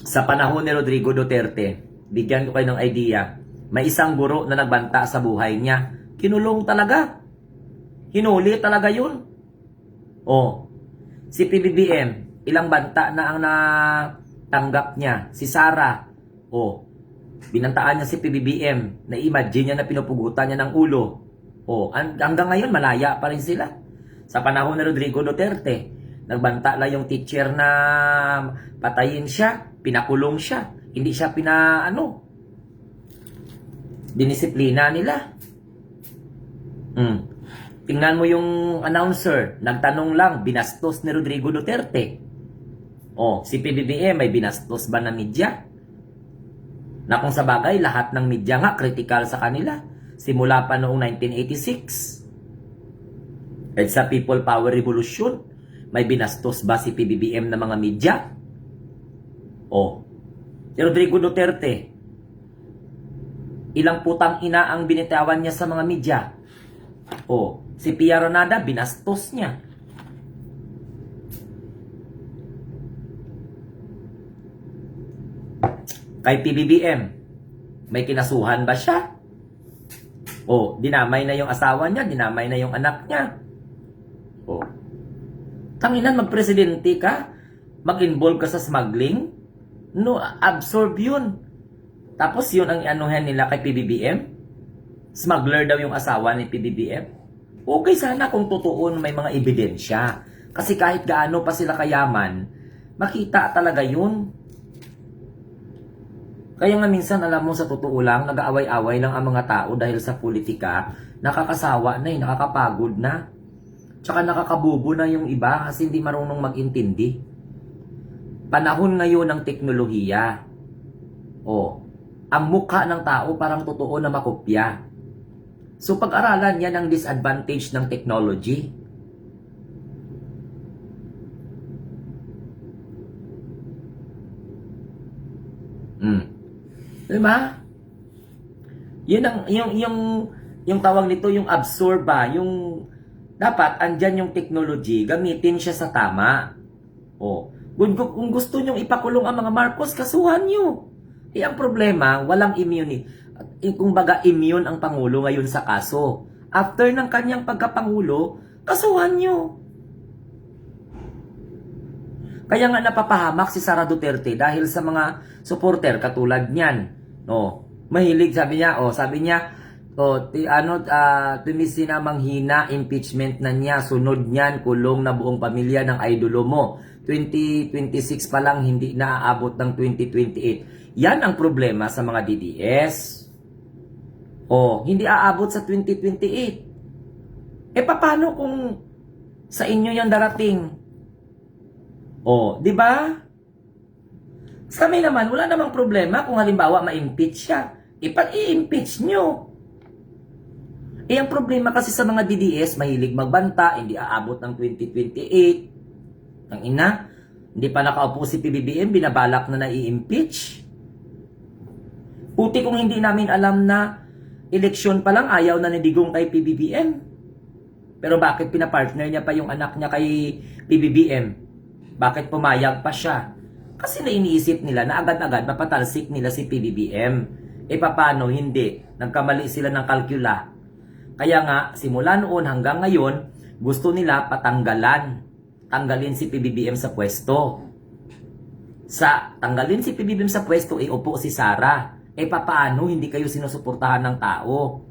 Sa panahon ni Rodrigo Duterte, bigyan ko kayo ng idea, may isang guro na nagbanta sa buhay niya. Kinulong talaga. Hinuli talaga yun. Si PBBM, ilang banta na ang natanggap niya. Si Sara, binantaan niya si PBBM. Na-imagine niya na pinupugutan niya ng ulo. Hanggang ngayon, malaya pa rin sila. Sa panahon ni Rodrigo Duterte, nagbanta lang yung teacher na patayin siya, pinakulong siya. Hindi siya dinisiplina nila. Tingnan mo yung announcer, nagtanong lang, binastos ni Rodrigo Duterte. Si PBBM, may binastos ba na media? Na kung sa bagay, lahat ng media nga critical sa kanila. Simula pa noong 1986. At sa People Power Revolution, may binastos ba si PBBM na mga media? Si Rodrigo Duterte, ilang putang ina ang binitawan niya sa mga media? Si Pia Ronada, binastos niya. Kay PBBM, may kinasuhan ba siya? Dinamay na yung asawa niya, dinamay na yung anak niya. Tanginan, magpresidente ka, mag-involve ka sa smuggling, no, absorb yun. Tapos yun ang anuhan nila kay PBBM. Smuggler daw yung asawa ni PBBM. Okay sana kung totoo may mga ebidensya. Kasi kahit gaano pa sila kayaman, makita talaga yun. Kaya nga minsan, alam mo, sa totoo lang, nag-aaway-away lang ang mga tao dahil sa politika, nakakasawa na nakakapagod na. Tsaka nakakabubo na yung iba kasi hindi marunong mag-intindi. Panahon ngayon ng teknolohiya. Ang mukha ng tao parang totoo na makopya. So pag-aralan yan ang disadvantage ng technology. Diba? Yun ang yung tawag nito, yung absorba, yung dapat andyan yung technology, gamitin siya sa tama. Kung gusto nyong ipakulong ang mga Marcos, kasuhan nyo. Ang problema, walang immunity. Kung baga immune ang Pangulo ngayon sa kaso. After ng kanyang pagkapangulo, kasuhan nyo. Kaya nga napapahamak si Sara Duterte dahil sa mga supporter katulad niyan. Mahilig, sabi niya, tumisin na manghina, impeachment na niya, sunod niyan, kulong na buong pamilya ng idolo mo. 2026 pa lang, hindi na aabot ng 2028. Yan ang problema sa mga DDS. Hindi aabot sa 2028. Paano kung sa inyo yung darating? Di ba? Sa kami naman, wala namang problema kung halimbawa ma-impeach siya. I-impeach nyo. Ang problema kasi sa mga DDS, mahilig magbanta, hindi aabot ng 2028. Ang ina, hindi pa nakaupo si PBBM, binabalak na i-impeach. Puti kung hindi namin alam na eleksyon pa lang, ayaw na ni Digong kay PBBM. Pero bakit pinapartner niya pa yung anak niya kay PBBM? Bakit pumayag pa siya? Kasi na iniisip nila na agad-agad mapatalsik nila si PBBM. Paano hindi? Nagkamali sila ng kalkula. Kaya nga, simula noon hanggang ngayon, gusto nila tanggalin si PBBM sa pwesto. Tanggalin si PBBM sa pwesto, upo si Sara. Paano hindi kayo sinusuportahan ng tao?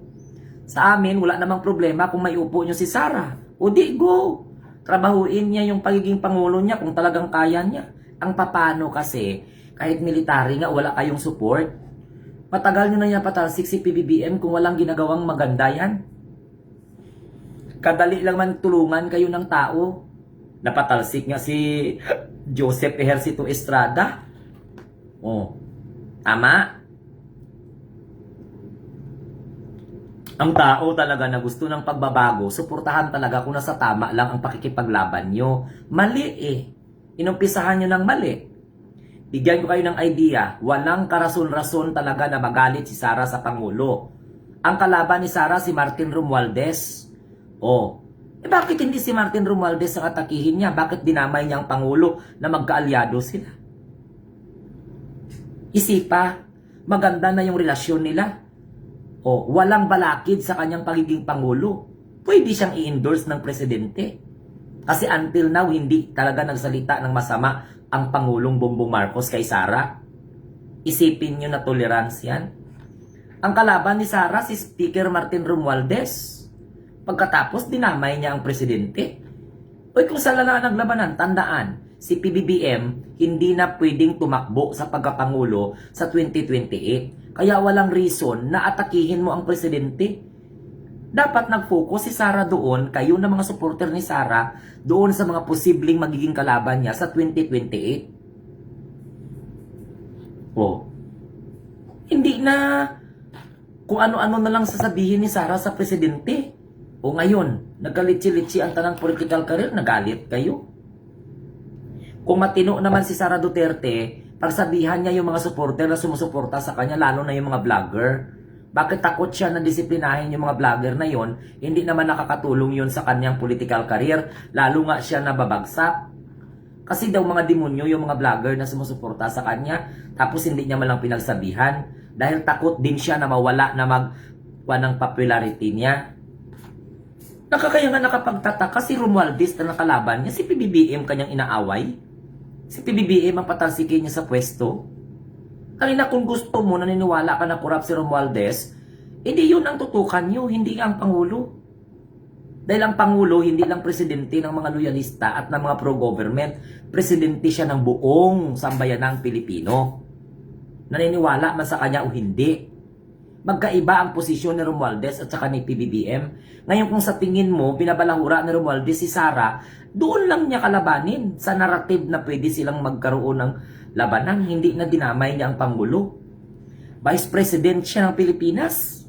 Sa amin, wala namang problema kung may upo nyo si Sara. Di go! Trabahuin niya yung pagiging pangulo niya kung talagang kaya niya. Ang papano kasi, kahit military nga, wala kayong support. Matagal nyo na niya patalsik si PBBM kung walang ginagawang maganda yan. Kadali lang man tulungan kayo ng tao. Napatalsik nga si Joseph Ejercito Estrada. Oh, tama. Ang tao talaga na gusto ng pagbabago, suportahan talaga kung nasa tama lang ang pakikipaglaban nyo. Mali eh. Inumpisahan nyo ng mali. Bigyan ko kayo ng idea, walang karason-rason talaga na magalit si Sara sa Pangulo. Ang kalaban ni Sara si Martin Romualdez. Oh, bakit hindi si Martin Romualdez ang atakihin niya? Bakit dinamay niya ang Pangulo na magkaalyado sila? Isipa, maganda na yung relasyon nila. O, walang balakid sa kanyang pagiging Pangulo. Pwede siyang i-endorse ng presidente. Kasi until now, hindi talaga nagsalita ng masama ang Pangulong Bongbong Marcos kay Sara. Isipin nyo na tolerance yan. Ang kalaban ni Sara, si Speaker Martin Romualdez. Pagkatapos, dinamay niya ang presidente. Uy, kung saan lang naglabanan, tandaan, si PBBM hindi na pwedeng tumakbo sa pagkapangulo sa 2028. Kaya walang reason na atakihin mo ang presidente. Dapat nag-focus si Sara doon, kayo na mga supporter ni Sara, doon sa mga posibleng magiging kalaban niya sa 2028. Oh. Hindi na kung ano-ano na lang sasabihin ni Sara sa presidente. O ngayon, nagkalitsi-litsi ang tanang political career, nagalit kayo. Kung matino naman si Sara Duterte, pagsabihan niya yung mga supporter na sumusuporta sa kanya, lalo na yung mga vlogger. Bakit takot siya na disiplinahin yung mga vlogger na yon? Hindi naman nakakatulong yun sa kanyang political career, lalo nga siya nababagsak. Kasi daw mga demonyo yung mga vlogger na sumusuporta sa kanya, tapos hindi niya malang pinagsabihan, dahil takot din siya na mawala na ng popularity niya. Nakakaya nga nakapagtataka si Romualdez na nakalaban niya, si PBBM kanyang inaaway. Si PBBM ang patalsikin niya sa pwesto. Kanina kung gusto mo, naniniwala ka na corrupt si Romualdez, hindi yun ang tutukan nyo, hindi ang Pangulo. Dahil ang Pangulo, hindi lang presidente ng mga loyalista at ng mga pro-government, presidente siya ng buong sambayanang Pilipino. Naniniwala man sa kanya o hindi. Magkaiba ang posisyon ni Romualdez at saka ni PBBM. Ngayon kung sa tingin mo, binabalahura ni Romualdez si Sara, doon lang niya kalabanin sa narrative na pwede silang magkaroon ng labanan. Hindi na dinamay niya ang Pangulo. Vice President siya ng Pilipinas.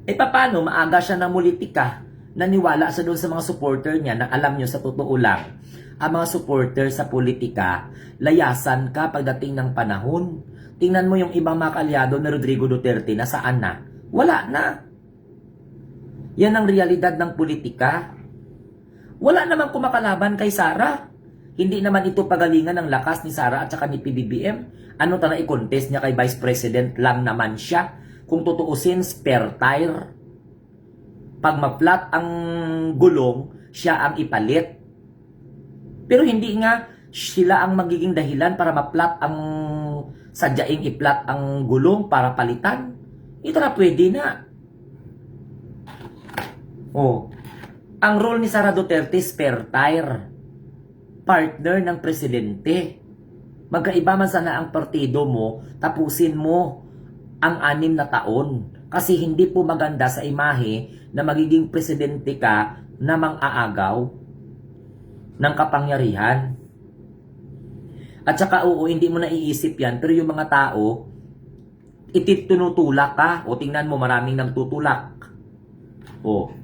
Paano? Maaga siya ng politika. Naniwala siya doon sa mga supporter niya na alam nyo sa totoo lang, ang mga supporter sa politika, layasan ka pagdating ng panahon. Tingnan mo yung ibang mga kaalyado na Rodrigo Duterte, nasaan na? Wala na. Yan ang realidad ng politika. Wala namang kumakalaban kay Sara. Hindi naman ito pagalingan ng lakas ni Sara at saka ni PBBM. Ano tala i-contest niya kay Vice President lang naman siya. Kung tutuusin, spare tire. Pag ma-flat ang gulong, siya ang ipalit. Pero hindi nga sila ang magiging dahilan para ma-flat ang sadyaing i-flat ang gulong para palitan. Ito na pwede na. Oh. Ang role ni Sara Duterte, spare tire. Partner ng presidente. Magkaiba man sana ang partido mo, tapusin mo ang 6 na taon. Kasi hindi po maganda sa imahe na magiging presidente ka na mang-aagaw ng kapangyarihan. At saka hindi mo naiisip yan, pero yung mga tao, tinutulak ka. O tingnan mo, maraming nagtutulak. O,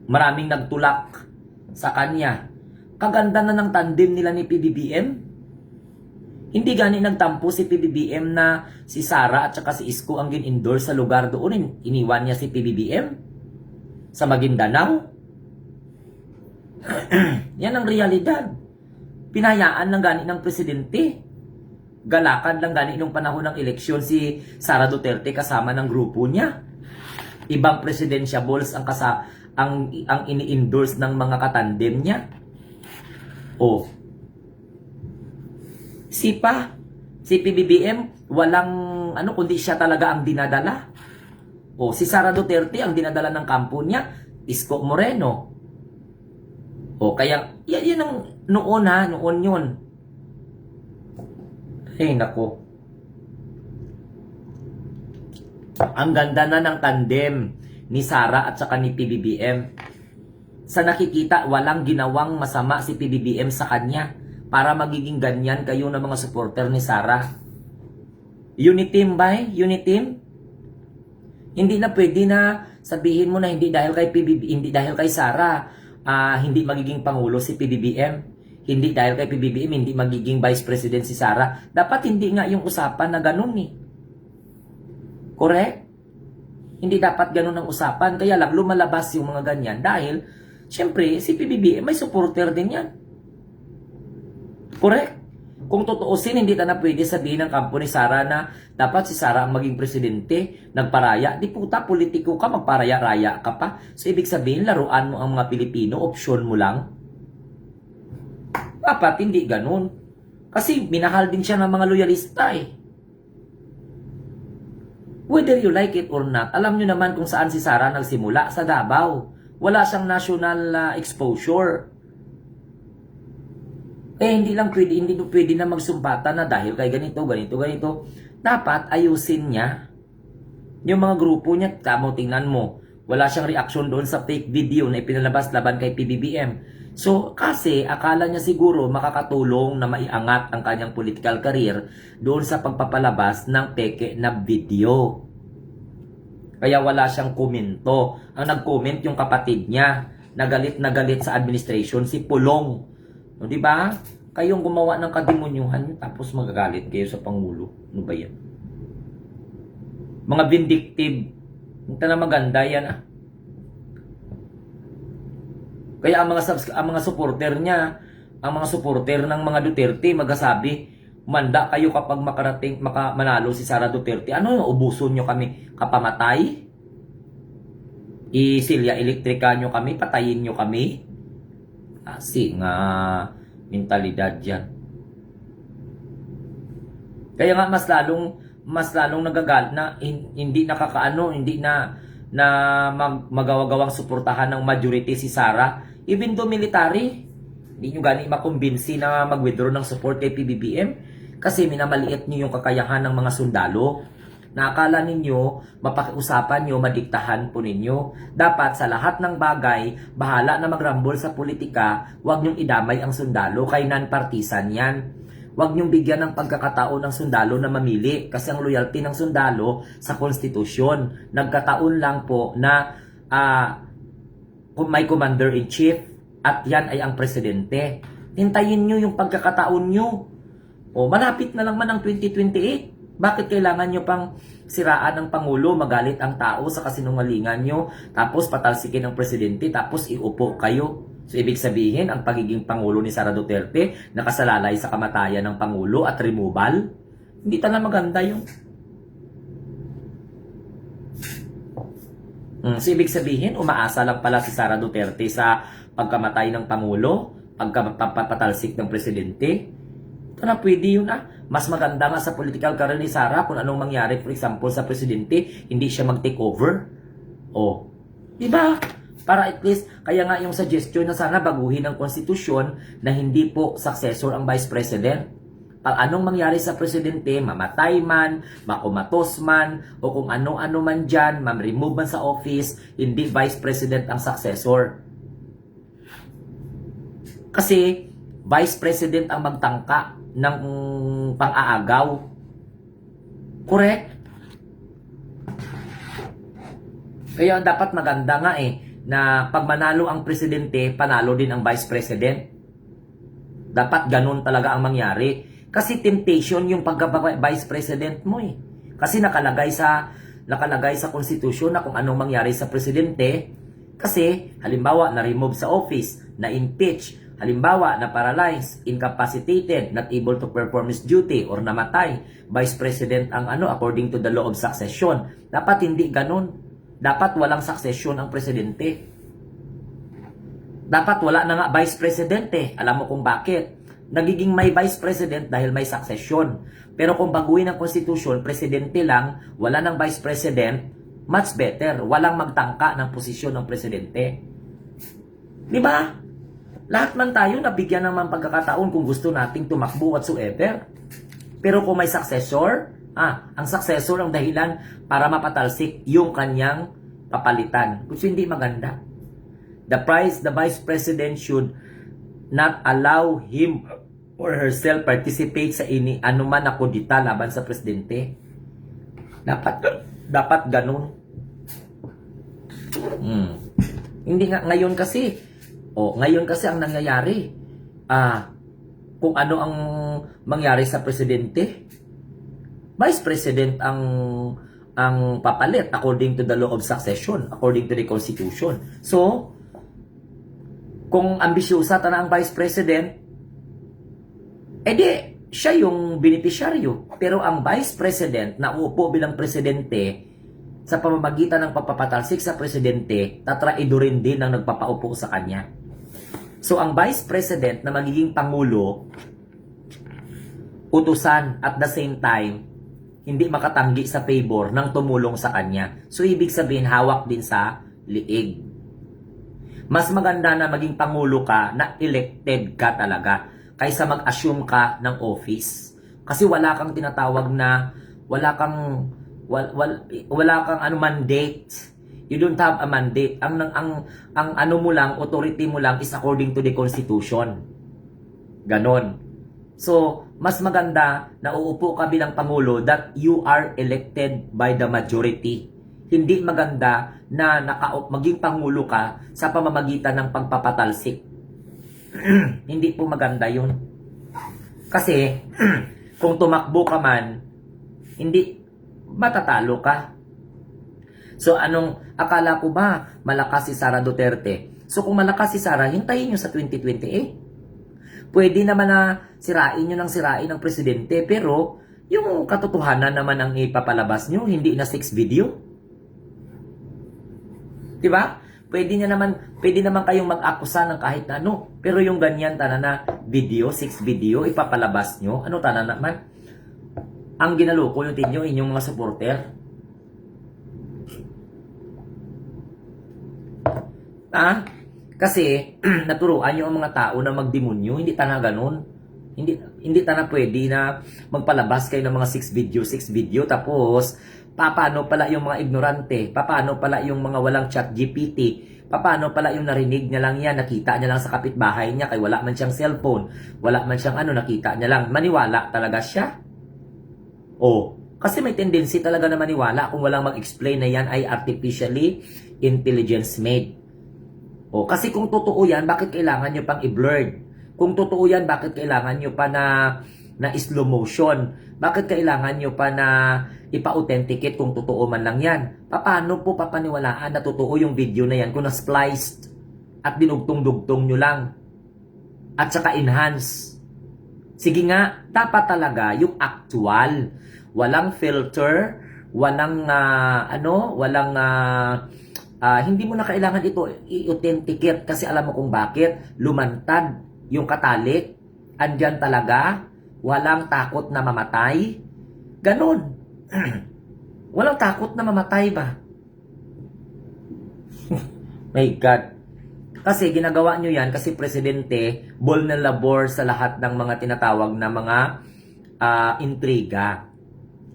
maraming nagtulak sa kanya. Kaganda na ng tandem nila ni PBBM. Hindi gani nagtampo si PBBM na si Sara at saka si Isko ang gin-endorse sa lugar doon. Iniwan niya si PBBM sa Maguindanao. Yan ang realidad. Pinayaan lang gani ng presidente. Galakad lang gani nung panahon ng eleksyon si Sara Duterte kasama ng grupo niya. Ibang presidentiables ang ini-endorse ng mga katandem niya. O, si PBBM, walang kundi siya talaga ang dinadala. O, si Sara Duterte ang dinadala ng kampo niya, Isko Moreno. O, kaya, yan ang noon yun. Ay, nako. Ang ganda na ng tandem ni Sara at saka ni PBBM. Sa nakikita, walang ginawang masama si PBBM sa kanya para magiging ganyan kayo ng mga supporter ni Sara. Uniteam ba? Uniteam? Hindi na pwede na sabihin mo na hindi dahil kay PBBM, hindi dahil kay Sara, hindi magiging pangulo si PBBM. Hindi dahil kay PBBM, hindi magiging vice president si Sara. Dapat hindi nga yung usapan na ganun eh. Correct? Hindi dapat ganun ang usapan. Kaya lang lumalabas yung mga ganyan dahil, syempre, si PBBM may supporter din yan. Correct? Kung tutuusin, hindi na pwede sabihin ng kampo ni Sara na dapat si Sara ang maging presidente, nagparaya. Di puta, politiko ka, magparaya-raya ka pa. So, ibig sabihin, laruan mo ang mga Pilipino, option mo lang. Dapat hindi ganun. Kasi minahal din siya ng mga loyalista eh. Whether you like it or not, alam nyo naman kung saan si Sara nagsimula, sa Davao. Wala siyang national exposure. Hindi pwede na magsumpatan na dahil kay ganito. Dapat ayusin niya yung mga grupo niya. Tamo, tingnan mo. Wala siyang reaction doon sa fake video na ipinalabas laban kay PBBM. So, kasi akala niya siguro makakatulong na maiangat ang kanyang political career doon sa pagpapalabas ng peke na video. Kaya wala siyang komento. Ang nag-comment yung kapatid niya, na galit sa administration, si Pulong. No, di ba? Kayong gumawa ng kademonyuhan tapos magagalit kayo sa Pangulo. Ano ba yan? Mga vindictive. Hindi na maganda yan ah. Kaya ang mga supporter niya, ang mga supporter ng mga Duterte magasabi, manda kayo kapag manalo si Sara Duterte. Ano yung ubuson nyo kami? Kapamatay? Isilya elektrika nyo kami? Patayin nyo kami? Kasi nga mentalidad yan. Kaya nga mas lalong nagagal na hindi nakakaano, hindi na magawa-gawang suportahan ng majority si Sara. Even though military, hindi nyo gani makumbinsi na mag-withdraw ng support kay PBBM kasi minamaliit nyo yung kakayahan ng mga sundalo na akala ninyo, mapakiusapan nyo, madiktahan po ninyo. Dapat sa lahat ng bagay, bahala na magrambol sa politika, huwag nyong idamay ang sundalo kay non-partisan yan. Huwag niyong bigyan ng pagkakataon ng sundalo na mamili kasi ang loyalty ng sundalo sa konstitusyon. Nagkataon lang po na may commander-in-chief at yan ay ang presidente. Hintayin nyo yung pagkakataon nyo. O malapit na lang man ang 2028. Bakit kailangan nyo pang siraan ng Pangulo, magalit ang tao sa kasinungalingan nyo, tapos patalsikin ng presidente, tapos iupo kayo? So, ibig sabihin, ang pagiging Pangulo ni Sara Duterte nakasalalay sa kamatayan ng Pangulo at removal? Hindi talaga maganda yung... So, ibig sabihin, umaasa lang pala si Sara Duterte sa pagkamatay ng Pangulo, pagpapatalsik ng Presidente. Ito na pwede yun Mas maganda nga sa political career ni Sara kung anong mangyari, for example, sa Presidente, hindi siya mag-take over. O, diba? Para at least, kaya nga yung suggestion na sana baguhin ang konstitusyon na hindi po successor ang Vice President. Pag anong mangyari sa Presidente, mamatay man, makumatos man, o kung ano-ano man dyan, ma-remove man sa office, hindi Vice President ang successor. Kasi, Vice President ang magtangka ng pang-aagaw. Correct? Kaya dapat maganda nga na pag manalo ang presidente, panalo din ang vice president. Dapat ganun talaga ang mangyari. Kasi temptation yung pagka-vice president mo Kasi nakalagay sa konstitusyon na kung anong mangyari sa presidente. Kasi halimbawa na-remove sa office, na-impeach, halimbawa na-paralyze, incapacitated, not able to perform his duty, or namatay, vice president ang according to the law of succession. Dapat hindi ganun. Dapat walang succession ang presidente. Dapat wala na nga vice presidente. Alam mo kung bakit? Nagiging may vice president dahil may succession. Pero kung baguhin ang konstitusyon, presidente lang, wala ng vice president, much better. Walang magtangka ng posisyon ng presidente. Di ba? Lahat man tayo nabigyan naman pagkakataon kung gusto nating tumakbo whatsoever. Pero kung may successor, ang successor ang dahilan para mapatalsik yung kanyang papalitan. Kasi hindi maganda. The vice president should not allow him or herself participate sa anuman na kudita laban sa presidente. Dapat ganun. Hindi nga ngayon kasi. Ngayon kasi ang nangyayari. Kung ano ang mangyari sa presidente, vice president ang papalit according to the law of succession, according to the constitution. So, kung ambisyosa ta na ang vice president, edi siya yung beneficiaryo. Pero ang vice president na uupo bilang presidente sa pamamagitan ng pagpapatalsik sa presidente, tatraidorin din ang nagpapaupo sa kanya. So, ang vice president na magiging pangulo, utusan at the same time, hindi makatanggi sa favor ng tumulong sa kanya. So, ibig sabihin, hawak din sa liig. Mas maganda na maging pangulo ka na elected ka talaga kaysa mag-assume ka ng office. Kasi wala kang tinatawag na, wala kang mandate. You don't have a mandate. Ang ano mo lang, authority mo lang is according to the constitution. Ganon. So, mas maganda na uupo ka bilang pangulo that you are elected by the majority. Hindi maganda na maging pangulo ka sa pamamagitan ng pagpapatalsik. Hindi po maganda yun. Kasi, kung tumakbo ka man, hindi matatalo ka. So, akala ko ba malakas si Sara Duterte? So, kung malakas si Sara, hintayin nyo sa 2028. Pwede naman na sirain nyo ng sirain ng presidente, pero yung katotohanan naman ang ipapalabas nyo, hindi na 6 video. Diba? Pwede naman kayong mag-akusa ng kahit na ano. Pero yung ganyan na video, 6 video, ipapalabas nyo, ano naman? Ang ginaloko yung tinyo, inyong mga supporter. Kasi naturuan nyo ang mga tao na magdemonyo, hindi ganun. Hindi pwede na magpalabas kayo ng mga 6 video tapos paano pala yung mga ignorante, paano pala yung mga walang chat GPT, paano pala yung narinig niya lang yan, nakita niya lang sa kapitbahay niya kay wala man siyang cellphone, wala man siyang nakita niya lang, maniwala talaga siya. Kasi may tendency talaga na maniwala kung walang mag-explain na yan ay artificially intelligence made. Kasi kung totoo yan, bakit kailangan nyo pang i-blurred? Kung totoo yan, bakit kailangan nyo pa na slow motion? Bakit kailangan nyo pa na ipa-authenticate kung totoo man lang yan? Paano po papaniwalaan na totoo yung video na yan kung na-spliced at dinugtong-dugtong nyo lang? At saka enhance. Sige nga, dapat talaga yung actual. Walang filter, walang hindi mo na kailangan ito i-authenticate kasi alam mo kung bakit. Lumantad yung katalik, andyan talaga, walang takot na mamatay. Ganon. Walang takot na mamatay ba? My God. Kasi ginagawa nyo yan kasi presidente, vulnerable sa lahat ng mga tinatawag na mga intriga.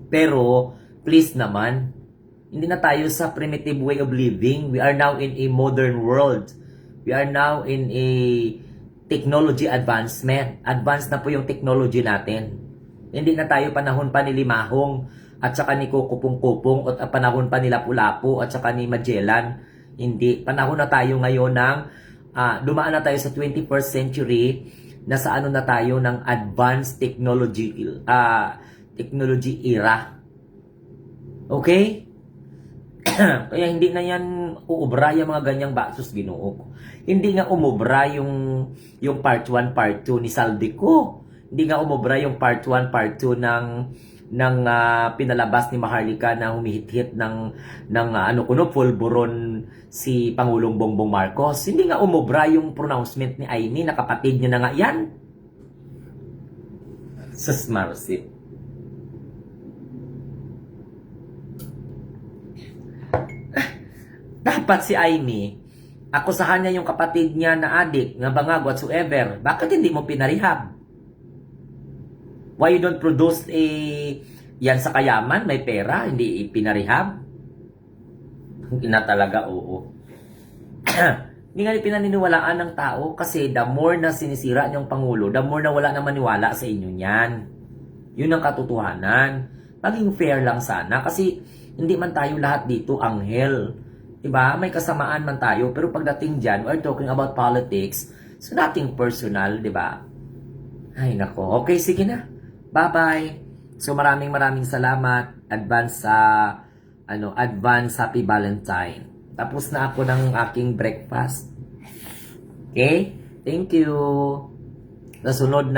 Pero, please naman, hindi na tayo sa primitive way of living. We are now in a modern world. We are now in a technology advancement. Advanced na po yung technology natin. Hindi na tayo panahon pa ni Limahong at saka ni Kukupong-Kupong at panahon pa ni Lapu-Lapu at saka ni Magellan. Hindi. Panahon na tayo ngayon ng dumaan na tayo sa 21st century na sa na tayo ng advanced technology era. Okay? Kaya hindi na yan uubra yung mga ganyang basos, Ginoo. Hindi nga umubra yung part 1, part 2 ni Saldico. Hindi nga umubra yung part 1, part 2 ng pinalabas ni Maharlika na humihit-hit ng pulburon si Pangulong Bongbong Marcos. Hindi nga umubra yung pronouncement ni Aimee na kapatid niya na nga yan. Sus Marcy. Dapat si Aimee, akusahan niya yung kapatid niya na adik, na bangag, whatsoever. Bakit hindi mo pinarehab? Why you don't produce yan sa kayaman, may pera, hindi pinarehab? Ina talaga, oo. Hindi nga pinaniniwalaan ng tao kasi the more na sinisira niyong Pangulo, the more na wala na maniwala sa inyo niyan. Yun ang katotohanan. Maging fair lang sana kasi hindi man tayo lahat dito anghel. Diba? May kasamaan man tayo pero pagdating dyan, we're talking about politics, so nothing personal, diba? Ay nako. Okay, sige na. Bye-bye. So maraming salamat. Advance happy Valentine. Tapos na ako ng aking breakfast. Okay? Thank you. Nasunod na